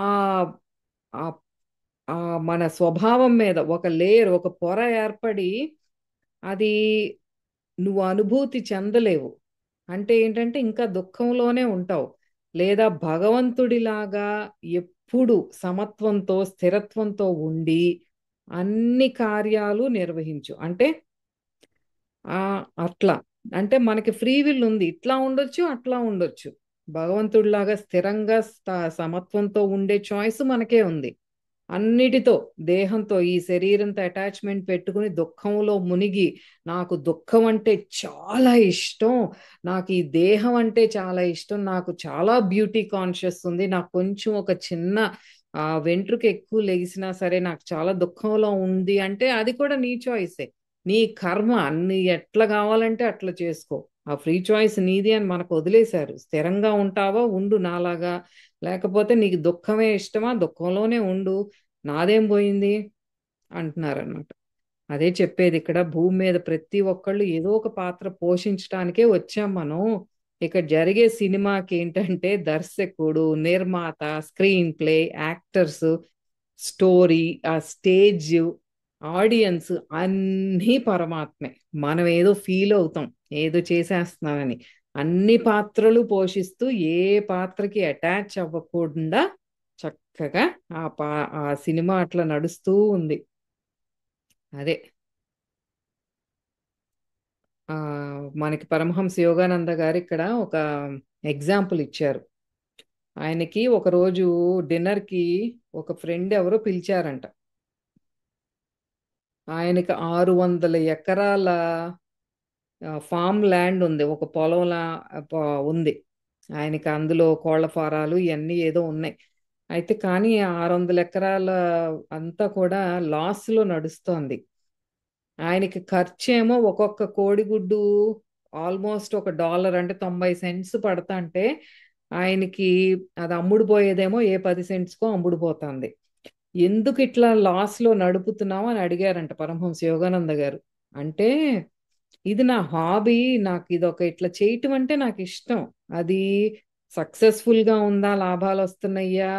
ఆ ఆ ఆ మన స్వభావం మీద ఒక లేయర్, ఒక పొర ఏర్పడి అది నువ్వు అనుభూతి చెందలేవు. అంటే ఏంటంటే ఇంకా దుఃఖంలోనే ఉంటావు. లేదా భగవంతుడిలాగా ఎప్పుడు సమత్వంతో స్థిరత్వంతో ఉండి అన్ని కార్యాలు నిర్వహించు. అంటే అట్లా అంటే మనకి ఫ్రీ విల్ ఉంది, ఇట్లా ఉండొచ్చు అట్లా ఉండొచ్చు. భగవంతుడిలాగా స్థిరంగా సమత్వంతో ఉండే చాయిస్ మనకే ఉంది. అన్నిటితో, దేహంతో, ఈ శరీరంతో అటాచ్మెంట్ పెట్టుకుని దుఃఖంలో మునిగి, నాకు దుఃఖం అంటే చాలా ఇష్టం, నాకు ఈ దేహం అంటే చాలా ఇష్టం, నాకు చాలా బ్యూటీ కాన్షియస్ ఉంది, నాకు కొంచెం ఒక చిన్న వెంట్రుక ఎక్కువ లెగిసినా సరే నాకు చాలా దుఃఖంలో ఉంది అంటే అది కూడా నీ చాయిసే. నీ కర్మ, అన్ని ఎట్లా కావాలంటే అట్లా చేసుకో. ఆ ఫ్రీ చాయిస్ నీది అని మనకు వదిలేశారు. స్థిరంగా ఉంటావా ఉండు నాలాగా, లేకపోతే నీకు దుఃఖమే ఇష్టమా దుఃఖంలోనే ఉండు, నాదేం పోయింది అంటున్నారన్నమాట. అదే చెప్పేది ఇక్కడ, భూమి మీద ప్రతి ఒక్కళ్ళు ఏదో ఒక పాత్ర పోషించడానికే వచ్చాం మనం. ఇక్కడ జరిగే సినిమాకి ఏంటంటే దర్శకుడు, నిర్మాత, స్క్రీన్ ప్లే, యాక్టర్స్, స్టోరీ, ఆ స్టేజ్, ఆడియన్స్ అన్నీ పరమాత్మే. మనం ఏదో ఫీల్ అవుతాం ఏదో చేసేస్తున్నామని. అన్ని పాత్రలు పోషిస్తూ ఏ పాత్రకి అటాచ్ అవ్వకుండా చక్కగా ఆ సినిమా అట్లా నడుస్తూ ఉంది. అదే ఆ మనకి పరమహంస యోగానంద గారు ఇక్కడ ఒక ఎగ్జాంపుల్ ఇచ్చారు. ఆయనకి ఒక రోజు డిన్నర్ కి ఒక ఫ్రెండ్ ఎవరో పిలిచారంట. ఆయనకి 600 ఎకరాల ఫామ్ ల్యాండ్ ఉంది, ఒక పొలంలా ఉంది ఆయనకి. అందులో కోళ్ల ఫారాలు ఇవన్నీ ఏదో ఉన్నాయి. అయితే కానీ ఆ 600 ఎకరాల అంతా కూడా లాస్ లో నడుస్తోంది. ఆయనకి ఖర్చేమో ఒక్కొక్క కోడిగుడ్డు ఆల్మోస్ట్ $1, అంటే 90 సెంట్స్ పడతా అంటే ఆయనకి అది అమ్ముడు పోయేదేమో ఏ 10 సెంట్స్కో అమ్ముడు పోతుంది. ఎందుకు ఇట్లా లాస్ లో నడుపుతున్నావు అని అడిగారంట పరమహంస యోగానంద గారు. అంటే ఇది నా హాబీ, నాకు ఇదొక ఇట్లా చేయటం అంటే నాకు ఇష్టం. అది సక్సెస్ఫుల్ గా ఉందా, లాభాలు వస్తున్నాయా,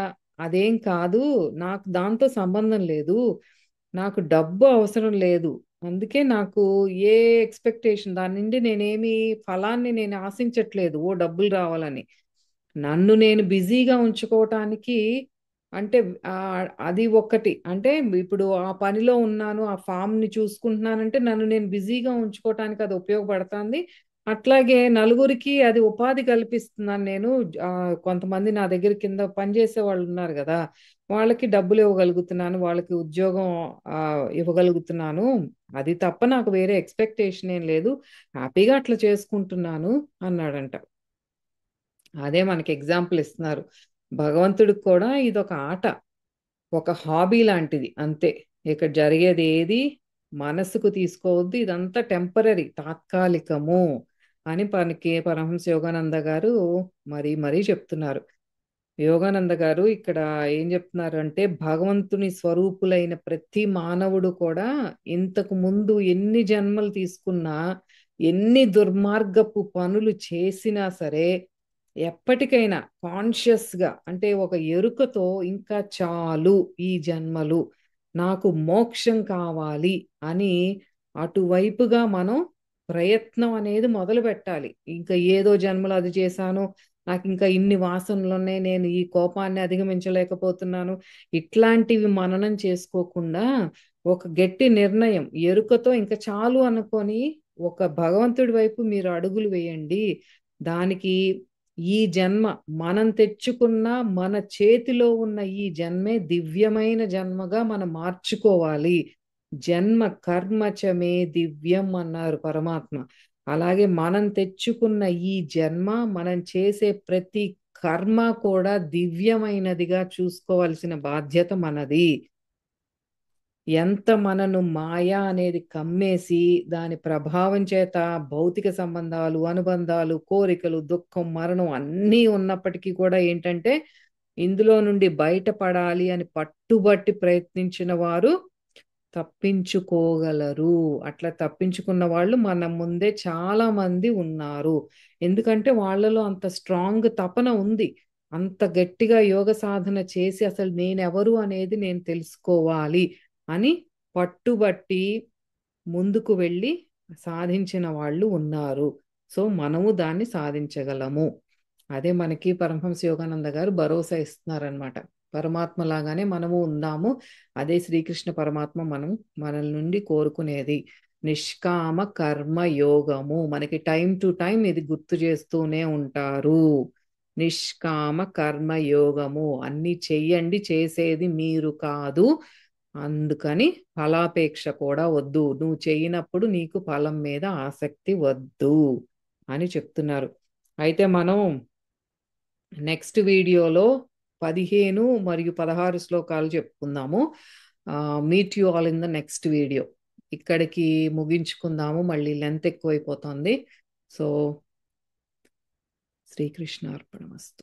అదేం కాదు, నాకు దాంతో సంబంధం లేదు, నాకు డబ్బు అవసరం లేదు. అందుకే నాకు ఏ ఎక్స్పెక్టేషన్ దాని నుండి నేనేమి ఫలాన్ని నేను ఆశించట్లేదు ఓ డబ్బులు రావాలని. నన్ను నేను బిజీగా ఉంచుకోవటానికి, అంటే ఆ, అది ఒక్కటి. అంటే ఇప్పుడు ఆ పనిలో ఉన్నాను, ఆ ఫామ్ ని చూసుకుంటున్నానంటే నన్ను నేను బిజీగా ఉంచుకోవటానికి అది ఉపయోగపడుతుంది. అట్లాగే నలుగురికి అది ఉపాధి కల్పిస్తున్నాను నేను. ఆ, కొంతమంది నా దగ్గర కింద పనిచేసే వాళ్ళు ఉన్నారు కదా, వాళ్ళకి డబ్బులు ఇవ్వగలుగుతున్నాను, వాళ్ళకి ఉద్యోగం ఇవ్వగలుగుతున్నాను. అది తప్ప నాకు వేరే ఎక్స్పెక్టేషన్ ఏం లేదు, హ్యాపీగా అట్లా చేసుకుంటున్నాను అన్నాడంట. అదే మనకి ఎగ్జాంపుల్ ఇస్తున్నారు. భగవంతుడికి కూడా ఇదొక ఆట, ఒక హాబీ లాంటిది అంతే. ఇక్కడ జరిగేది ఏది మనసుకు తీసుకోవద్దు, ఇదంతా టెంపరరీ, తాత్కాలికము అని మనకి పరమహంస యోగానంద గారు మరీ మరీ చెప్తున్నారు. యోగానంద గారు ఇక్కడ ఏం చెప్తున్నారు అంటే, భగవంతుని స్వరూపులైన ప్రతి మానవుడు కూడా ఇంతకు ముందు ఎన్ని జన్మలు తీసుకున్నా, ఎన్ని దుర్మార్గపు పనులు చేసినా సరే, ఎప్పటికైనా కాన్షియస్ గా, అంటే ఒక ఎరుకతో, ఇంకా చాలు ఈ జన్మలు, నాకు మోక్షం కావాలి అని అటువైపుగా మనం ప్రయత్నం అనేది మొదలు పెట్టాలి. ఇంకా ఏదో జన్మలో అది చేశాను, నాకు ఇంకా ఇన్ని వాసనలు ఉన్నాయి, నేను ఈ కోపాన్ని అధిగమించలేకపోతున్నాను, ఇట్లాంటివి మననం చేసుకోకుండా ఒక గట్టి నిర్ణయం, ఎరుకతో ఇంకా చాలు అనుకొని ఒక భగవంతుడి వైపు మీరు అడుగులు వేయండి. దానికి ఈ జన్మ, మనం తెచ్చుకున్న, మన చేతిలో ఉన్న ఈ జన్మే దివ్యమైన జన్మగా మనం మార్చుకోవాలి. జన్మ కర్మచమే దివ్యం అన్నారు పరమాత్మ. అలాగే మనం తెచ్చుకున్న ఈ జన్మ, మనం చేసే ప్రతి కర్మ కూడా దివ్యమైనదిగా చూసుకోవాల్సిన బాధ్యత మనది. ఎంత మనను మాయా అనేది కమ్మేసి దాని ప్రభావం చేత భౌతిక సంబంధాలు, అనుబంధాలు, కోరికలు, దుఃఖం, మరణం అన్నీ ఉన్నప్పటికీ కూడా ఏంటంటే ఇందులో నుండి బయటపడాలి అని పట్టుబట్టి ప్రయత్నించిన వారు తప్పించుకోగలరు. అట్లా తప్పించుకున్న వాళ్ళు మన ముందే చాలా మంది ఉన్నారు. ఎందుకంటే వాళ్ళలో అంత స్ట్రాంగ్ తపన ఉంది, అంత గట్టిగా యోగ సాధన చేసి అసలు నేనెవరు అనేది నేను తెలుసుకోవాలి అని పట్టుబట్టి ముందుకు వెళ్ళి సాధించిన వాళ్ళు ఉన్నారు. సో మనము దాన్ని సాధించగలము. అదే మనకి పరమహంస యోగానంద గారు భరోసా ఇస్తున్నారనమాట. పరమాత్మ లాగానే మనము ఉందాము. అదే శ్రీకృష్ణ పరమాత్మ మన నుండి కోరుకునేది నిష్కామ కర్మ యోగము. మనకి టైం టు టైం ఇది గుర్తు చేస్తూనే ఉంటారు. నిష్కామ కర్మయోగము. అన్ని చెయ్యండి, చేసేది మీరు కాదు. అందుకని ఫలాపేక్ష కూడా వద్దు. నువ్వు చేయనప్పుడు నీకు ఫలం మీద ఆసక్తి వద్దు అని చెప్తున్నారు. అయితే మనం నెక్స్ట్ వీడియోలో 15 మరియు 16 శ్లోకాలు చెప్పుకుందాము. Meet you all in the next video. ఇక్కడికి ముగించుకుందాము, మళ్ళీ లెంత్ ఎక్కువైపోతుంది. సో శ్రీకృష్ణ అర్పణమస్తు.